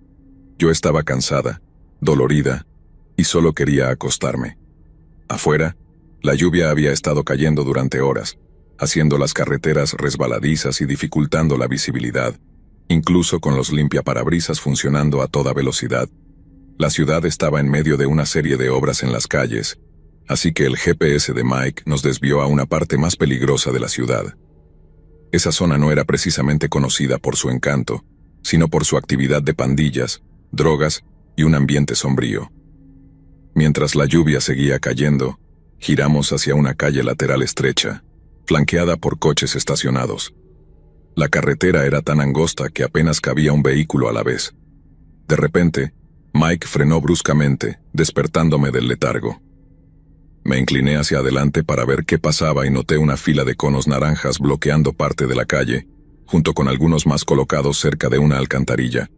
[SPEAKER 1] Yo estaba cansada, dolorida, y solo quería acostarme. Afuera, la lluvia había estado cayendo durante horas, haciendo las carreteras resbaladizas y dificultando la visibilidad, incluso con los limpiaparabrisas funcionando a toda velocidad. La ciudad estaba en medio de una serie de obras en las calles, así que el GPS de Mike nos desvió a una parte más peligrosa de la ciudad. Esa zona no era precisamente conocida por su encanto, sino por su actividad de pandillas, drogas y un ambiente sombrío. Mientras la lluvia seguía cayendo, giramos hacia una calle lateral estrecha, flanqueada por coches estacionados. La carretera era tan angosta que apenas cabía un vehículo a la vez. De repente, Mike frenó bruscamente, despertándome del letargo. Me incliné hacia adelante para ver qué pasaba y noté una fila de conos naranjas bloqueando parte de la calle, junto con algunos más colocados cerca de una alcantarilla.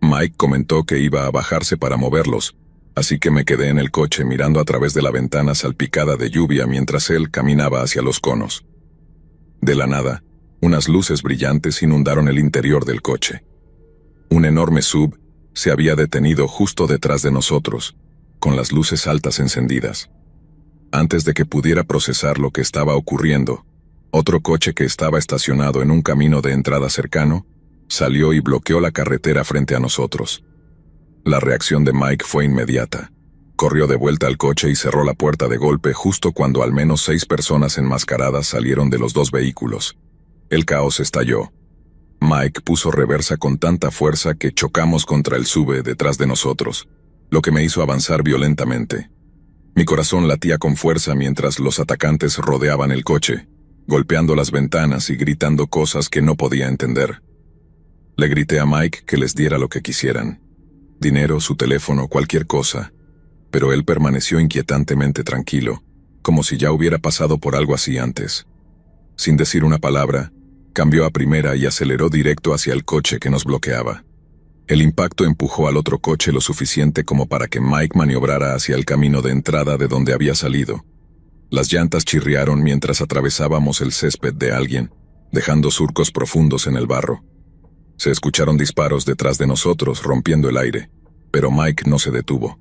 [SPEAKER 1] Mike comentó que iba a bajarse para moverlos, así que me quedé en el coche mirando a través de la ventana salpicada de lluvia mientras él caminaba hacia los conos. De la nada, unas luces brillantes inundaron el interior del coche. Un enorme SUV se había detenido justo detrás de nosotros, con las luces altas encendidas. Antes de que pudiera procesar lo que estaba ocurriendo, otro coche que estaba estacionado en un camino de entrada cercano, salió y bloqueó la carretera frente a nosotros. La reacción de Mike fue inmediata. Corrió de vuelta al coche y cerró la puerta de golpe justo cuando al menos 6 personas enmascaradas salieron de los 2 vehículos. El caos estalló. Mike puso reversa con tanta fuerza que chocamos contra el SUV detrás de nosotros, lo que me hizo avanzar violentamente. Mi corazón latía con fuerza mientras los atacantes rodeaban el coche, golpeando las ventanas y gritando cosas que no podía entender. Le grité a Mike que les diera lo que quisieran. Dinero, su teléfono, cualquier cosa. Pero él permaneció inquietantemente tranquilo, como si ya hubiera pasado por algo así antes. Sin decir una palabra, cambió a primera y aceleró directo hacia el coche que nos bloqueaba. El impacto empujó al otro coche lo suficiente como para que Mike maniobrara hacia el camino de entrada de donde había salido. Las llantas chirriaron mientras atravesábamos el césped de alguien, dejando surcos profundos en el barro. Se escucharon disparos detrás de nosotros, rompiendo el aire, pero Mike no se detuvo.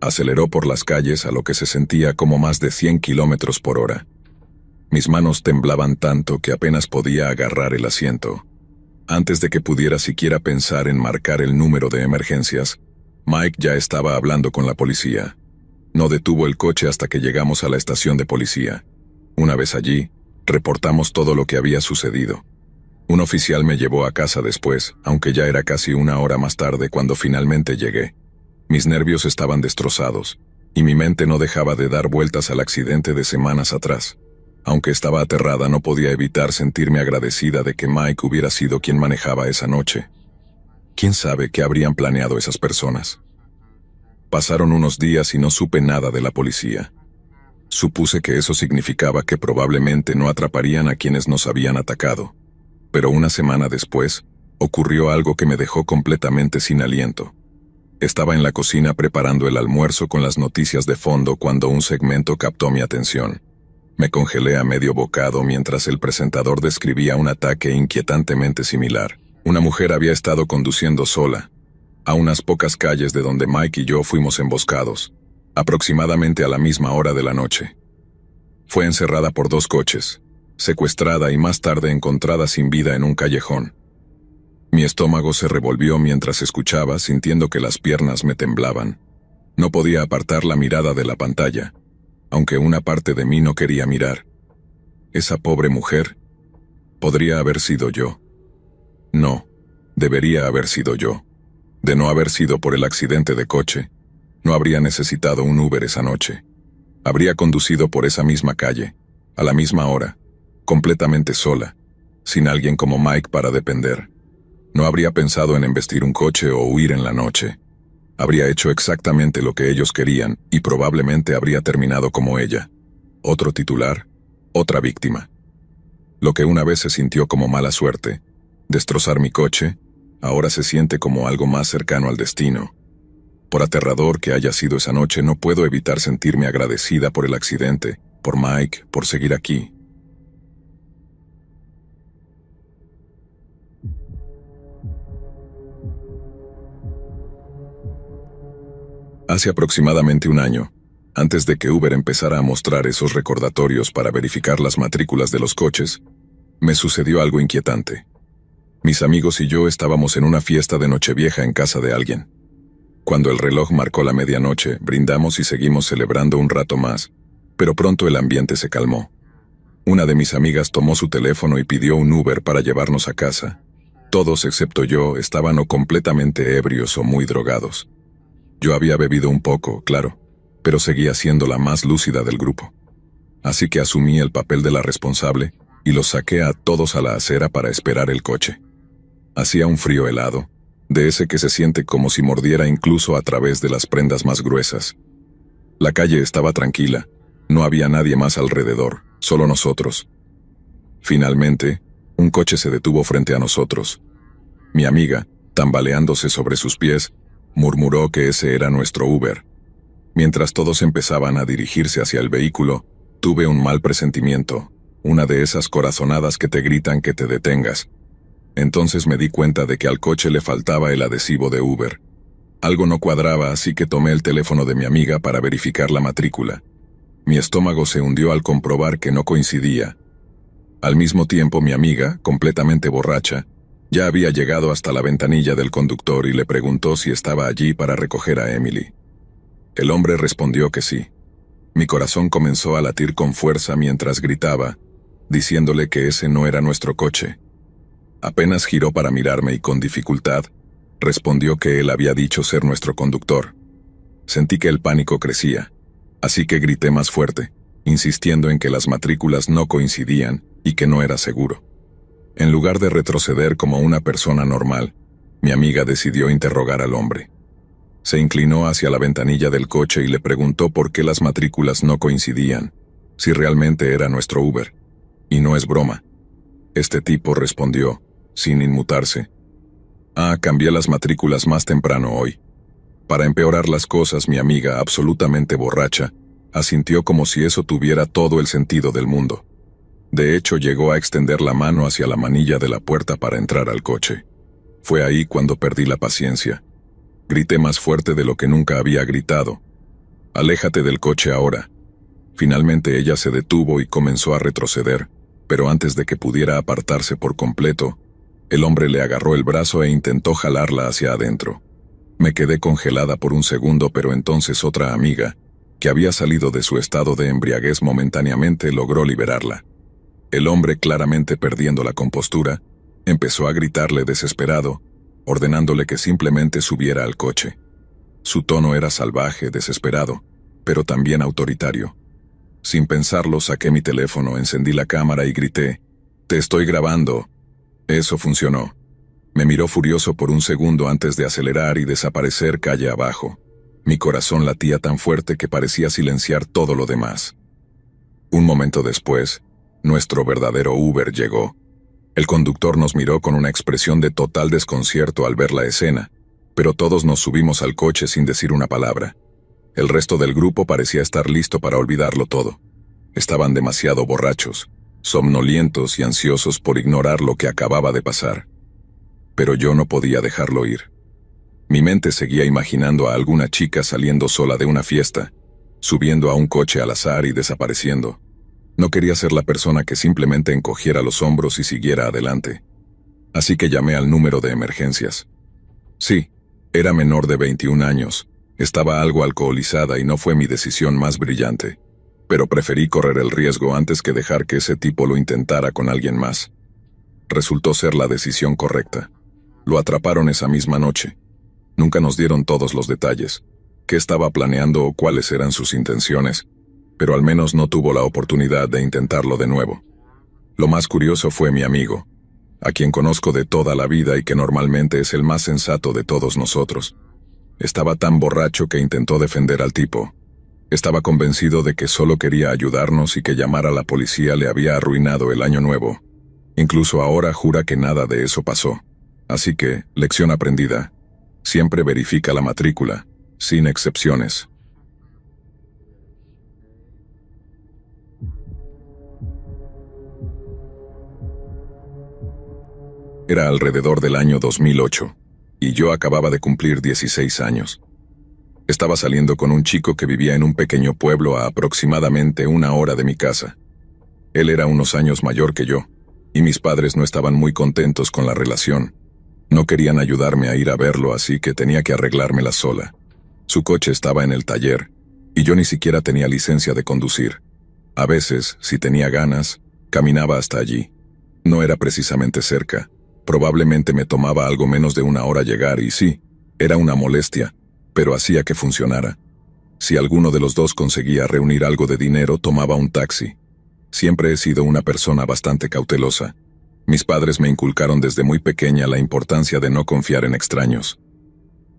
[SPEAKER 1] Aceleró por las calles a lo que se sentía como más de 100 kilómetros por hora. Mis manos temblaban tanto que apenas podía agarrar el asiento. Antes de que pudiera siquiera pensar en marcar el número de emergencias, Mike ya estaba hablando con la policía. No detuvo el coche hasta que llegamos a la estación de policía. Una vez allí, reportamos todo lo que había sucedido. Un oficial me llevó a casa después, aunque ya era casi una hora más tarde cuando finalmente llegué. Mis nervios estaban destrozados, y mi mente no dejaba de dar vueltas al accidente de semanas atrás. Aunque estaba aterrada, no podía evitar sentirme agradecida de que Mike hubiera sido quien manejaba esa noche. ¿Quién sabe qué habrían planeado esas personas? Pasaron unos días y no supe nada de la policía. Supuse que eso significaba que probablemente no atraparían a quienes nos habían atacado. Pero una semana después, ocurrió algo que me dejó completamente sin aliento. Estaba en la cocina preparando el almuerzo con las noticias de fondo cuando un segmento captó mi atención. Me congelé a medio bocado mientras el presentador describía un ataque inquietantemente similar. Una mujer había estado conduciendo sola, a unas pocas calles de donde Mike y yo fuimos emboscados, aproximadamente a la misma hora de la noche. Fue encerrada por 2 coches, secuestrada y más tarde encontrada sin vida en un callejón. Mi estómago se revolvió mientras escuchaba, sintiendo que las piernas me temblaban. No podía apartar la mirada de la pantalla, aunque una parte de mí no quería mirar. Esa pobre mujer podría haber sido yo. No, debería haber sido yo. De no haber sido por el accidente de coche, no habría necesitado un Uber esa noche. Habría conducido por esa misma calle, a la misma hora, completamente sola, sin alguien como Mike para depender. No habría pensado en embestir un coche o huir en la noche. Habría hecho exactamente lo que ellos querían y probablemente habría terminado como ella. Otro titular, otra víctima. Lo que una vez se sintió como mala suerte, destrozar mi coche, ahora se siente como algo más cercano al destino. Por aterrador que haya sido esa noche, no puedo evitar sentirme agradecida por el accidente, por Mike, por seguir aquí. Hace aproximadamente un año, antes de que Uber empezara a mostrar esos recordatorios para verificar las matrículas de los coches, me sucedió algo inquietante. Mis amigos y yo estábamos en una fiesta de Nochevieja en casa de alguien. Cuando el reloj marcó la medianoche, brindamos y seguimos celebrando un rato más, pero pronto el ambiente se calmó. Una de mis amigas tomó su teléfono y pidió un Uber para llevarnos a casa. Todos excepto yo estaban o completamente ebrios o muy drogados. Yo había bebido un poco, claro, pero seguía siendo la más lúcida del grupo. Así que asumí el papel de la responsable y los saqué a todos a la acera para esperar el coche. Hacía un frío helado, de ese que se siente como si mordiera incluso a través de las prendas más gruesas. La calle estaba tranquila, no había nadie más alrededor, solo nosotros. Finalmente, un coche se detuvo frente a nosotros. Mi amiga, tambaleándose sobre sus pies, murmuró que ese era nuestro Uber. Mientras todos empezaban a dirigirse hacia el vehículo, tuve un mal presentimiento, una de esas corazonadas que te gritan que te detengas. Entonces me di cuenta de que al coche le faltaba el adhesivo de Uber. Algo no cuadraba, así que tomé el teléfono de mi amiga para verificar la matrícula. Mi estómago se hundió al comprobar que no coincidía. Al mismo tiempo, mi amiga, completamente borracha, ya había llegado hasta la ventanilla del conductor y le preguntó si estaba allí para recoger a Emily. El hombre respondió que sí. Mi corazón comenzó a latir con fuerza mientras gritaba, diciéndole que ese no era nuestro coche. Apenas giró para mirarme y con dificultad, respondió que él había dicho ser nuestro conductor. Sentí que el pánico crecía, así que grité más fuerte, insistiendo en que las matrículas no coincidían y que no era seguro. En lugar de retroceder como una persona normal, mi amiga decidió interrogar al hombre. Se inclinó hacia la ventanilla del coche y le preguntó por qué las matrículas no coincidían, si realmente era nuestro Uber. Y no es broma. Este tipo respondió, sin inmutarse. Cambié las matrículas más temprano hoy. Para empeorar las cosas, mi amiga, absolutamente borracha, asintió como si eso tuviera todo el sentido del mundo. De hecho, llegó a extender la mano hacia la manilla de la puerta para entrar al coche. Fue ahí cuando perdí la paciencia. Grité más fuerte de lo que nunca había gritado. «Aléjate del coche ahora». Finalmente ella se detuvo y comenzó a retroceder, pero antes de que pudiera apartarse por completo, el hombre le agarró el brazo e intentó jalarla hacia adentro. Me quedé congelada por un segundo, pero entonces otra amiga, que había salido de su estado de embriaguez momentáneamente, logró liberarla. El hombre, claramente perdiendo la compostura, empezó a gritarle desesperado, ordenándole que simplemente subiera al coche. Su tono era salvaje, desesperado, pero también autoritario. Sin pensarlo, saqué mi teléfono, encendí la cámara y grité, «Te estoy grabando». Eso funcionó. Me miró furioso por un segundo antes de acelerar y desaparecer calle abajo. Mi corazón latía tan fuerte que parecía silenciar todo lo demás. Un momento después, nuestro verdadero Uber llegó. El conductor nos miró con una expresión de total desconcierto al ver la escena, pero todos nos subimos al coche sin decir una palabra. El resto del grupo parecía estar listo para olvidarlo todo. Estaban demasiado borrachos, somnolientos y ansiosos por ignorar lo que acababa de pasar. Pero yo no podía dejarlo ir. Mi mente seguía imaginando a alguna chica saliendo sola de una fiesta, subiendo a un coche al azar y desapareciendo. No quería ser la persona que simplemente encogiera los hombros y siguiera adelante. Así que llamé al número de emergencias. Sí, era menor de 21 años, estaba algo alcoholizada y no fue mi decisión más brillante. Pero preferí correr el riesgo antes que dejar que ese tipo lo intentara con alguien más. Resultó ser la decisión correcta. Lo atraparon esa misma noche. Nunca nos dieron todos los detalles, qué estaba planeando o cuáles eran sus intenciones, pero al menos no tuvo la oportunidad de intentarlo de nuevo. Lo más curioso fue mi amigo, a quien conozco de toda la vida y que normalmente es el más sensato de todos nosotros. Estaba tan borracho que intentó defender al tipo. Estaba convencido de que solo quería ayudarnos y que llamar a la policía le había arruinado el año nuevo. Incluso ahora jura que nada de eso pasó. Así que, lección aprendida. Siempre verifica la matrícula, sin excepciones. Era alrededor del año 2008, y yo acababa de cumplir 16 años. Estaba saliendo con un chico que vivía en un pequeño pueblo a aproximadamente 1 hora de mi casa. Él era unos años mayor que yo, y mis padres no estaban muy contentos con la relación. No querían ayudarme a ir a verlo, así que tenía que arreglármela sola. Su coche estaba en el taller, y yo ni siquiera tenía licencia de conducir. A veces, si tenía ganas, caminaba hasta allí. No era precisamente cerca. Probablemente me tomaba algo menos de 1 hora llegar y sí, era una molestia, pero hacía que funcionara. Si alguno de los dos conseguía reunir algo de dinero, tomaba un taxi. Siempre he sido una persona bastante cautelosa. Mis padres me inculcaron desde muy pequeña la importancia de no confiar en extraños.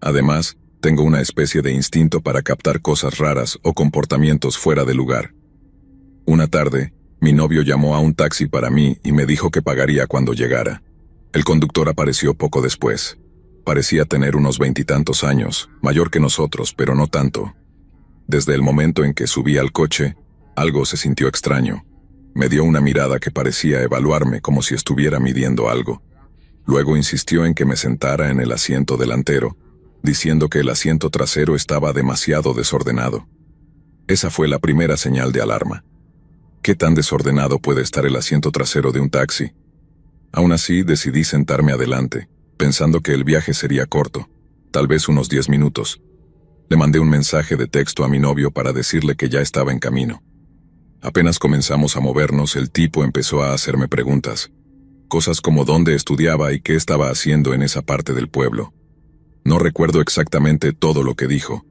[SPEAKER 1] Además, tengo una especie de instinto para captar cosas raras o comportamientos fuera de lugar. Una tarde, mi novio llamó a un taxi para mí y me dijo que pagaría cuando llegara. El conductor apareció poco después. Parecía tener unos 20 y tantos años, mayor que nosotros, pero no tanto. Desde el momento en que subí al coche, algo se sintió extraño. Me dio una mirada que parecía evaluarme como si estuviera midiendo algo. Luego insistió en que me sentara en el asiento delantero, diciendo que el asiento trasero estaba demasiado desordenado. Esa fue la primera señal de alarma. ¿Qué tan desordenado puede estar el asiento trasero de un taxi? Aún así, decidí sentarme adelante, pensando que el viaje sería corto, tal vez unos 10 minutos. Le mandé un mensaje de texto a mi novio para decirle que ya estaba en camino. Apenas comenzamos a movernos, el tipo empezó a hacerme preguntas. Cosas como dónde estudiaba y qué estaba haciendo en esa parte del pueblo. No recuerdo exactamente todo lo que dijo,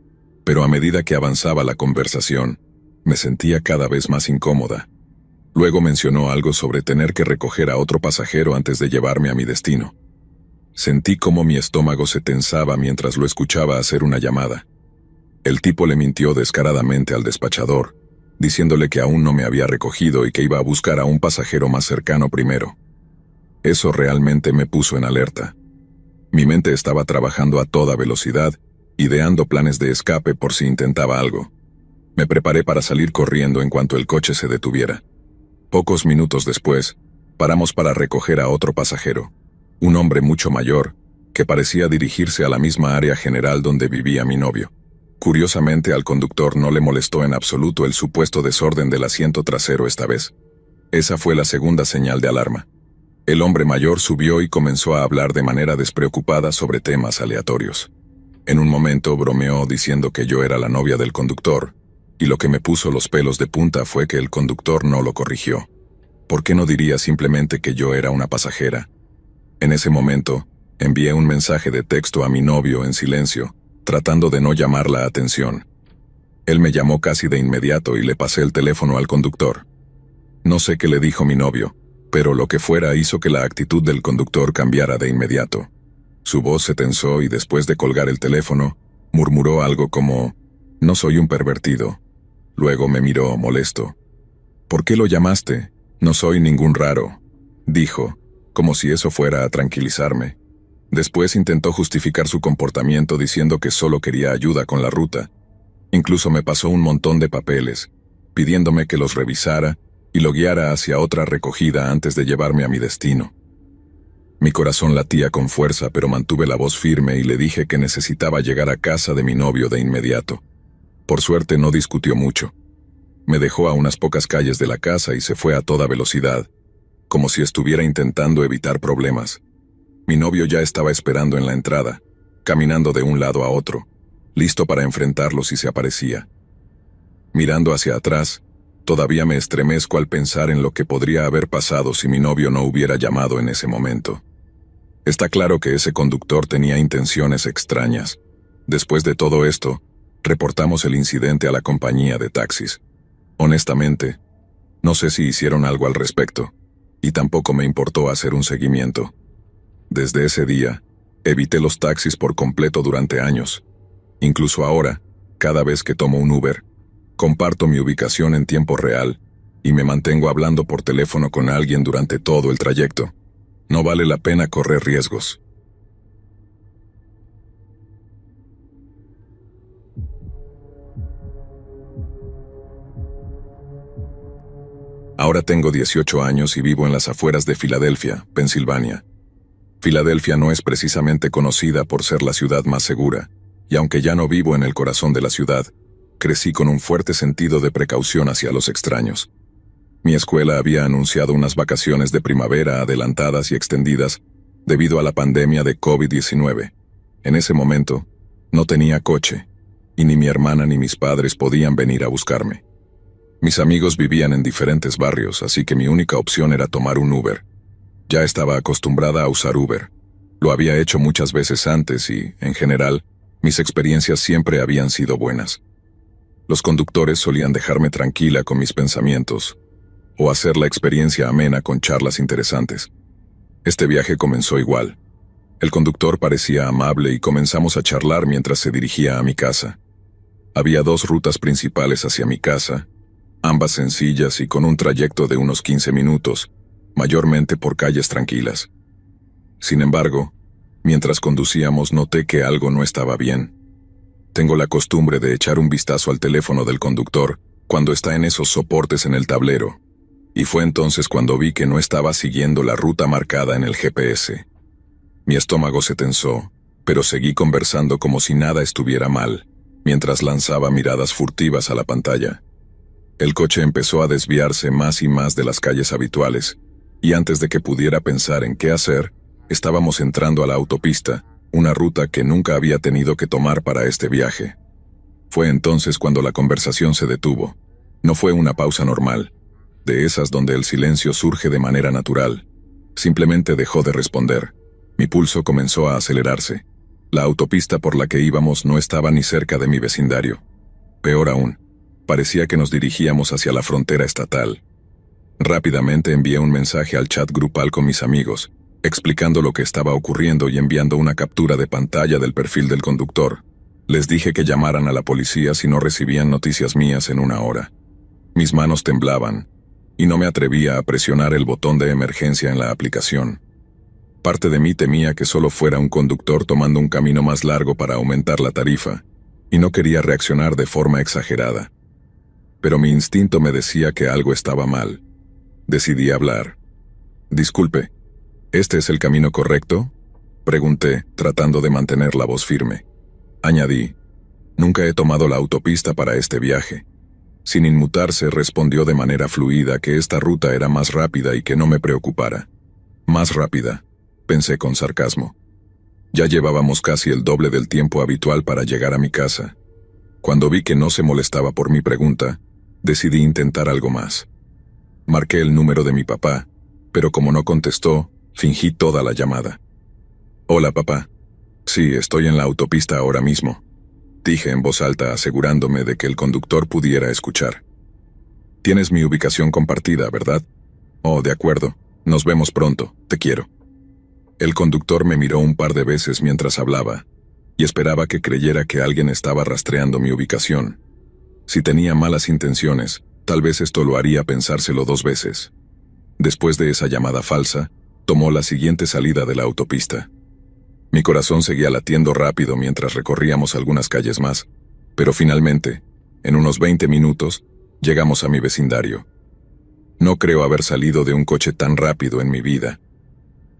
[SPEAKER 1] pero a medida que avanzaba la conversación, me sentía cada vez más incómoda. Luego mencionó algo sobre tener que recoger a otro pasajero antes de llevarme a mi destino. Sentí cómo mi estómago se tensaba mientras lo escuchaba hacer una llamada. El tipo le mintió descaradamente al despachador, diciéndole que aún no me había recogido y que iba a buscar a un pasajero más cercano primero. Eso realmente me puso en alerta. Mi mente estaba trabajando a toda velocidad, ideando planes de escape por si intentaba algo. Me preparé para salir corriendo en cuanto el coche se detuviera. Pocos minutos después, paramos para recoger a otro pasajero, un hombre mucho mayor, que parecía dirigirse a la misma área general donde vivía mi novio. Curiosamente, al conductor no le molestó en absoluto el supuesto desorden del asiento trasero esta vez. Esa fue la segunda señal de alarma. El hombre mayor subió y comenzó a hablar de manera despreocupada sobre temas aleatorios. En un momento bromeó diciendo que yo era la novia del conductor, y lo que me puso los pelos de punta fue que el conductor no lo corrigió. ¿Por qué no diría simplemente que yo era una pasajera? En ese momento, envié un mensaje de texto a mi novio en silencio, tratando de no llamar la atención. Él me llamó casi de inmediato y le pasé el teléfono al conductor. No sé qué le dijo mi novio, pero lo que fuera hizo que la actitud del conductor cambiara de inmediato. Su voz se tensó y después de colgar el teléfono, murmuró algo como, «No soy un pervertido». Luego me miró molesto. «¿Por qué lo llamaste? No soy ningún raro», dijo, como si eso fuera a tranquilizarme. Después intentó justificar su comportamiento diciendo que solo quería ayuda con la ruta. Incluso me pasó un montón de papeles, pidiéndome que los revisara y lo guiara hacia otra recogida antes de llevarme a mi destino. Mi corazón latía con fuerza, pero mantuve la voz firme y le dije que necesitaba llegar a casa de mi novio de inmediato. Por suerte no discutió mucho. Me dejó a unas pocas calles de la casa y se fue a toda velocidad, como si estuviera intentando evitar problemas. Mi novio ya estaba esperando en la entrada, caminando de un lado a otro, listo para enfrentarlo si se aparecía. Mirando hacia atrás, todavía me estremezco al pensar en lo que podría haber pasado si mi novio no hubiera llamado en ese momento. Está claro que ese conductor tenía intenciones extrañas. Después de todo esto, reportamos el incidente a la compañía de taxis. Honestamente, no sé si hicieron algo al respecto, y tampoco me importó hacer un seguimiento. Desde ese día, evité los taxis por completo durante años. Incluso ahora, cada vez que tomo un Uber, comparto mi ubicación en tiempo real y me mantengo hablando por teléfono con alguien durante todo el trayecto. No vale la pena correr riesgos. Ahora tengo 18 años y vivo en las afueras de Filadelfia, Pensilvania. Filadelfia no es precisamente conocida por ser la ciudad más segura, y aunque ya no vivo en el corazón de la ciudad, crecí con un fuerte sentido de precaución hacia los extraños. Mi escuela había anunciado unas vacaciones de primavera adelantadas y extendidas debido a la pandemia de COVID-19. En ese momento, no tenía coche, y ni mi hermana ni mis padres podían venir a buscarme. Mis amigos vivían en diferentes barrios, así que mi única opción era tomar un Uber. Ya estaba acostumbrada a usar Uber. Lo había hecho muchas veces antes y, en general, mis experiencias siempre habían sido buenas. Los conductores solían dejarme tranquila con mis pensamientos, o hacer la experiencia amena con charlas interesantes. Este viaje comenzó igual. El conductor parecía amable y comenzamos a charlar mientras se dirigía a mi casa. Había dos rutas principales hacia mi casa, ambas sencillas y con un trayecto de unos 15 minutos, mayormente por calles tranquilas. Sin embargo, mientras conducíamos noté que algo no estaba bien. Tengo la costumbre de echar un vistazo al teléfono del conductor cuando está en esos soportes en el tablero, y fue entonces cuando vi que no estaba siguiendo la ruta marcada en el GPS. Mi estómago se tensó, pero seguí conversando como si nada estuviera mal, mientras lanzaba miradas furtivas a la pantalla. El coche empezó a desviarse más y más de las calles habituales, y antes de que pudiera pensar en qué hacer, estábamos entrando a la autopista, una ruta que nunca había tenido que tomar para este viaje. Fue entonces cuando la conversación se detuvo. No fue una pausa normal, de esas donde el silencio surge de manera natural. Simplemente dejó de responder. Mi pulso comenzó a acelerarse. La autopista por la que íbamos no estaba ni cerca de mi vecindario. Peor aún, parecía que nos dirigíamos hacia la frontera estatal. Rápidamente envié un mensaje al chat grupal con mis amigos, explicando lo que estaba ocurriendo y enviando una captura de pantalla del perfil del conductor. Les dije que llamaran a la policía si no recibían noticias mías en una hora. Mis manos temblaban, y no me atrevía a presionar el botón de emergencia en la aplicación. Parte de mí temía que solo fuera un conductor tomando un camino más largo para aumentar la tarifa, y no quería reaccionar de forma exagerada. Pero mi instinto me decía que algo estaba mal. Decidí hablar. «Disculpe, ¿este es el camino correcto?», pregunté, tratando de mantener la voz firme. Añadí, «Nunca he tomado la autopista para este viaje». Sin inmutarse, respondió de manera fluida que esta ruta era más rápida y que no me preocupara. «Más rápida», pensé con sarcasmo. Ya llevábamos casi el doble del tiempo habitual para llegar a mi casa. Cuando vi que no se molestaba por mi pregunta, decidí intentar algo más. Marqué el número de mi papá, pero como no contestó, fingí toda la llamada. «Hola, papá. Sí, estoy en la autopista ahora mismo», dije en voz alta, asegurándome de que el conductor pudiera escuchar. «Tienes mi ubicación compartida, ¿verdad? Oh, de acuerdo. Nos vemos pronto. Te quiero». El conductor me miró un par de veces mientras hablaba, y esperaba que creyera que alguien estaba rastreando mi ubicación. Si tenía malas intenciones, tal vez esto lo haría pensárselo 2 veces. Después de esa llamada falsa, tomó la siguiente salida de la autopista. Mi corazón seguía latiendo rápido mientras recorríamos algunas calles más, pero finalmente, en unos 20 minutos, llegamos a mi vecindario. No creo haber salido de un coche tan rápido en mi vida.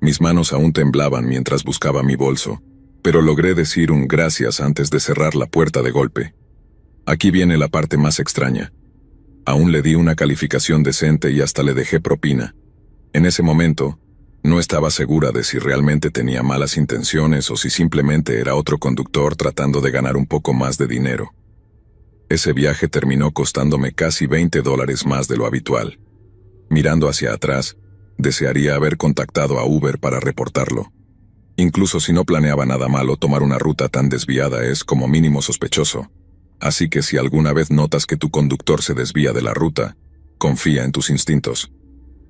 [SPEAKER 1] Mis manos aún temblaban mientras buscaba mi bolso, pero logré decir un gracias antes de cerrar la puerta de golpe. Aquí viene la parte más extraña. Aún le di una calificación decente y hasta le dejé propina. En ese momento, no estaba segura de si realmente tenía malas intenciones o si simplemente era otro conductor tratando de ganar un poco más de dinero. Ese viaje terminó costándome casi $20 más de lo habitual. Mirando hacia atrás, desearía haber contactado a Uber para reportarlo. Incluso si no planeaba nada malo, tomar una ruta tan desviada es como mínimo sospechoso. Así que si alguna vez notas que tu conductor se desvía de la ruta, confía en tus instintos.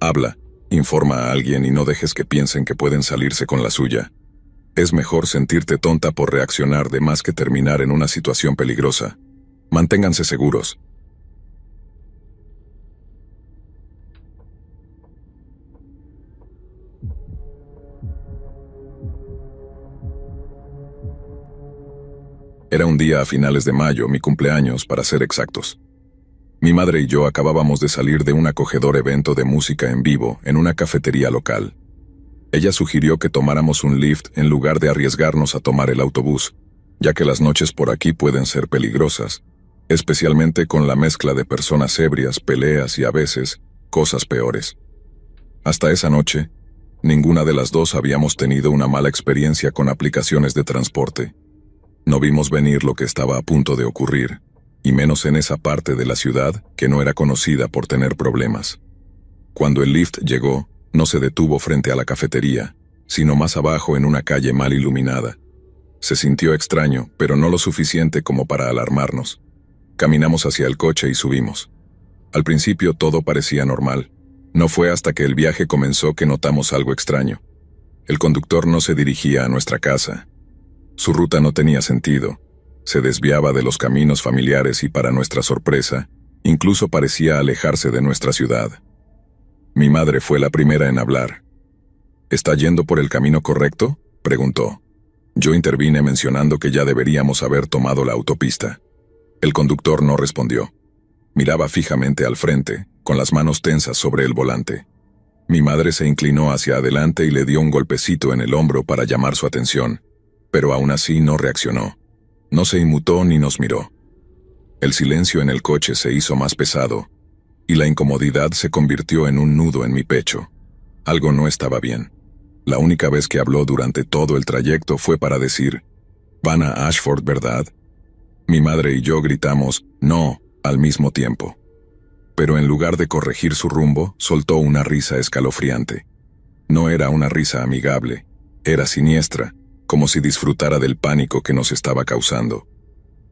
[SPEAKER 1] Habla, informa a alguien y no dejes que piensen que pueden salirse con la suya. Es mejor sentirte tonta por reaccionar de más que terminar en una situación peligrosa. Manténganse seguros. Era un día a finales de mayo, mi cumpleaños, para ser exactos. Mi madre y yo acabábamos de salir de un acogedor evento de música en vivo en una cafetería local. Ella sugirió que tomáramos un Lyft en lugar de arriesgarnos a tomar el autobús, ya que las noches por aquí pueden ser peligrosas, especialmente con la mezcla de personas ebrias, peleas y a veces, cosas peores. Hasta esa noche, ninguna de las dos habíamos tenido una mala experiencia con aplicaciones de transporte. No vimos venir lo que estaba a punto de ocurrir, y menos en esa parte de la ciudad que no era conocida por tener problemas. Cuando el Lyft llegó, no se detuvo frente a la cafetería, sino más abajo en una calle mal iluminada. Se sintió extraño, pero no lo suficiente como para alarmarnos. Caminamos hacia el coche y subimos. Al principio todo parecía normal. No fue hasta que el viaje comenzó que notamos algo extraño. El conductor no se dirigía a nuestra casa. Su ruta no tenía sentido. Se desviaba de los caminos familiares y, para nuestra sorpresa, incluso parecía alejarse de nuestra ciudad. Mi madre fue la primera en hablar. «¿Está yendo por el camino correcto?», preguntó. Yo intervine mencionando que ya deberíamos haber tomado la autopista. El conductor no respondió. Miraba fijamente al frente, con las manos tensas sobre el volante. Mi madre se inclinó hacia adelante y le dio un golpecito en el hombro para llamar su atención, pero aún así no reaccionó. No se inmutó ni nos miró. El silencio en el coche se hizo más pesado, y la incomodidad se convirtió en un nudo en mi pecho. Algo no estaba bien. La única vez que habló durante todo el trayecto fue para decir, «Van a Ashford, ¿verdad?». Mi madre y yo gritamos, «No», al mismo tiempo. Pero en lugar de corregir su rumbo, soltó una risa escalofriante. No era una risa amigable, era siniestra, como si disfrutara del pánico que nos estaba causando.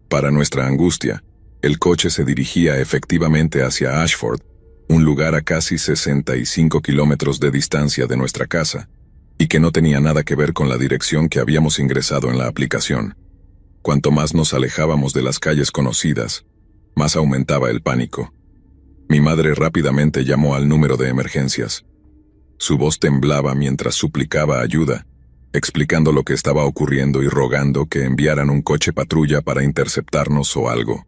[SPEAKER 1] Para nuestra angustia, el coche se dirigía efectivamente hacia Ashford, un lugar a casi 65 kilómetros de distancia de nuestra casa, y que no tenía nada que ver con la dirección que habíamos ingresado en la aplicación. Cuanto más nos alejábamos de las calles conocidas, más aumentaba el pánico. Mi madre rápidamente llamó al número de emergencias. Su voz temblaba mientras suplicaba ayuda, explicando lo que estaba ocurriendo y rogando que enviaran un coche patrulla para interceptarnos o algo.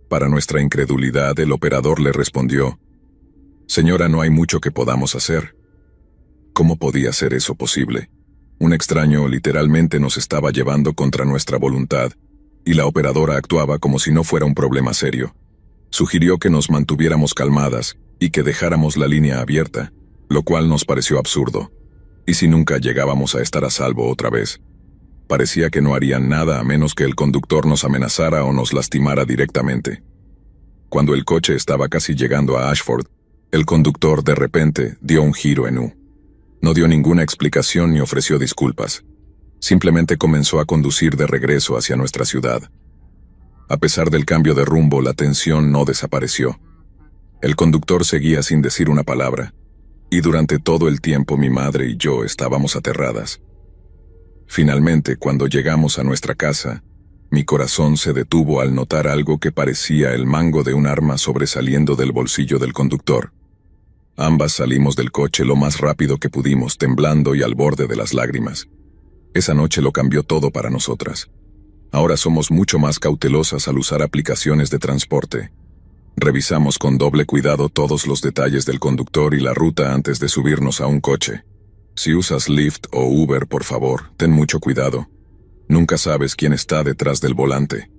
[SPEAKER 1] Para nuestra incredulidad, el operador le respondió: «Señora, no hay mucho que podamos hacer». ¿Cómo podía ser eso posible? Un extraño literalmente nos estaba llevando contra nuestra voluntad, y la operadora actuaba como si no fuera un problema serio. Sugirió que nos mantuviéramos calmadas y que dejáramos la línea abierta, lo cual nos pareció absurdo. ¿Y si nunca llegábamos a estar a salvo otra vez? Parecía que no harían nada a menos que el conductor nos amenazara o nos lastimara directamente. Cuando el coche estaba casi llegando a Ashford, el conductor de repente dio un giro en U. No dio ninguna explicación ni ofreció disculpas. Simplemente comenzó a conducir de regreso hacia nuestra ciudad. A pesar del cambio de rumbo, la tensión no desapareció. El conductor seguía sin decir una palabra, y durante todo el tiempo mi madre y yo estábamos aterradas. Finalmente, cuando llegamos a nuestra casa, mi corazón se detuvo al notar algo que parecía el mango de un arma sobresaliendo del bolsillo del conductor. Ambas salimos del coche lo más rápido que pudimos, temblando y al borde de las lágrimas. Esa noche lo cambió todo para nosotras. Ahora somos mucho más cautelosas al usar aplicaciones de transporte. Revisamos con doble cuidado todos los detalles del conductor y la ruta antes de subirnos a un coche. Si usas Lyft o Uber, por favor, ten mucho cuidado. Nunca sabes quién está detrás del volante.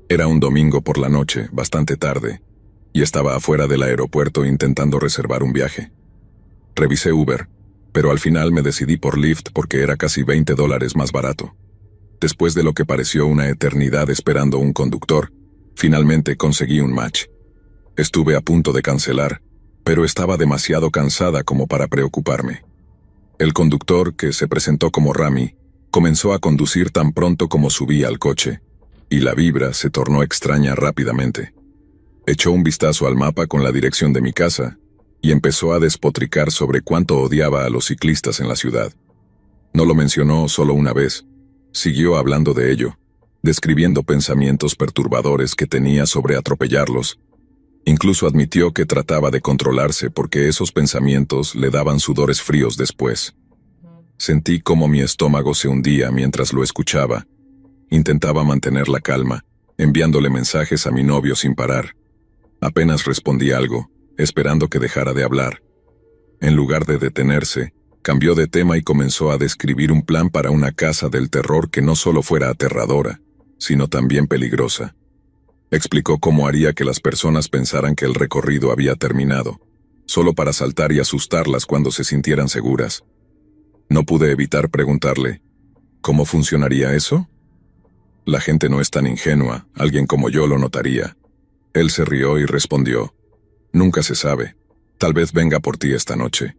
[SPEAKER 1] Era un domingo por la noche, bastante tarde, y estaba afuera del aeropuerto intentando reservar un viaje. Revisé Uber, pero al final me decidí por Lyft porque era casi $20 más barato. Después de lo que pareció una eternidad esperando un conductor, finalmente conseguí un match. Estuve a punto de cancelar, pero estaba demasiado cansada como para preocuparme. El conductor, que se presentó como Rami, comenzó a conducir tan pronto como subí al coche, y la vibra se tornó extraña rápidamente. Echó un vistazo al mapa con la dirección de mi casa y empezó a despotricar sobre cuánto odiaba a los ciclistas en la ciudad. No lo mencionó solo una vez, siguió hablando de ello, describiendo pensamientos perturbadores que tenía sobre atropellarlos. Incluso admitió que trataba de controlarse porque esos pensamientos le daban sudores fríos después. Sentí cómo mi estómago se hundía mientras lo escuchaba. Intentaba mantener la calma, enviándole mensajes a mi novio sin parar. Apenas respondí algo, esperando que dejara de hablar. En lugar de detenerse, cambió de tema y comenzó a describir un plan para una casa del terror que no solo fuera aterradora, sino también peligrosa. Explicó cómo haría que las personas pensaran que el recorrido había terminado, solo para saltar y asustarlas cuando se sintieran seguras. No pude evitar preguntarle, ¿cómo funcionaría eso? La gente no es tan ingenua, alguien como yo lo notaría. Él se rió y respondió, nunca se sabe, tal vez venga por ti esta noche.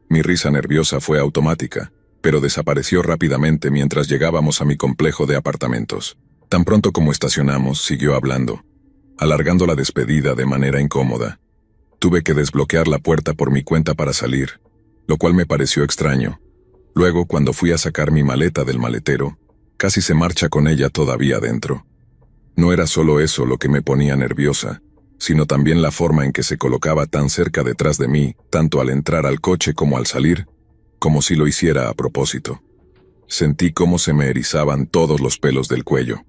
[SPEAKER 1] Mi risa nerviosa fue automática, pero desapareció rápidamente mientras llegábamos a mi complejo de apartamentos. Tan pronto como estacionamos, siguió hablando, alargando la despedida de manera incómoda. Tuve que desbloquear la puerta por mi cuenta para salir, lo cual me pareció extraño. Luego, cuando fui a sacar mi maleta del maletero, casi se marcha con ella todavía dentro. No era solo eso lo que me ponía nerviosa, sino también la forma en que se colocaba tan cerca detrás de mí, tanto al entrar al coche como al salir, como si lo hiciera a propósito. Sentí cómo se me erizaban todos los pelos del cuello.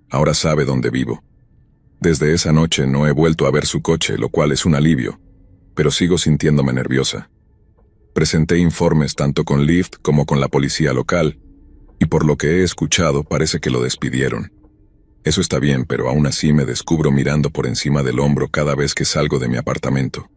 [SPEAKER 1] Ahora sabe dónde vivo. Desde esa noche no he vuelto a ver su coche, lo cual es un alivio, pero sigo sintiéndome nerviosa. Presenté informes tanto con Lyft como con la policía local, y por lo que he escuchado parece que lo despidieron. Eso está bien, pero aún así me descubro mirando por encima del hombro cada vez que salgo de mi apartamento.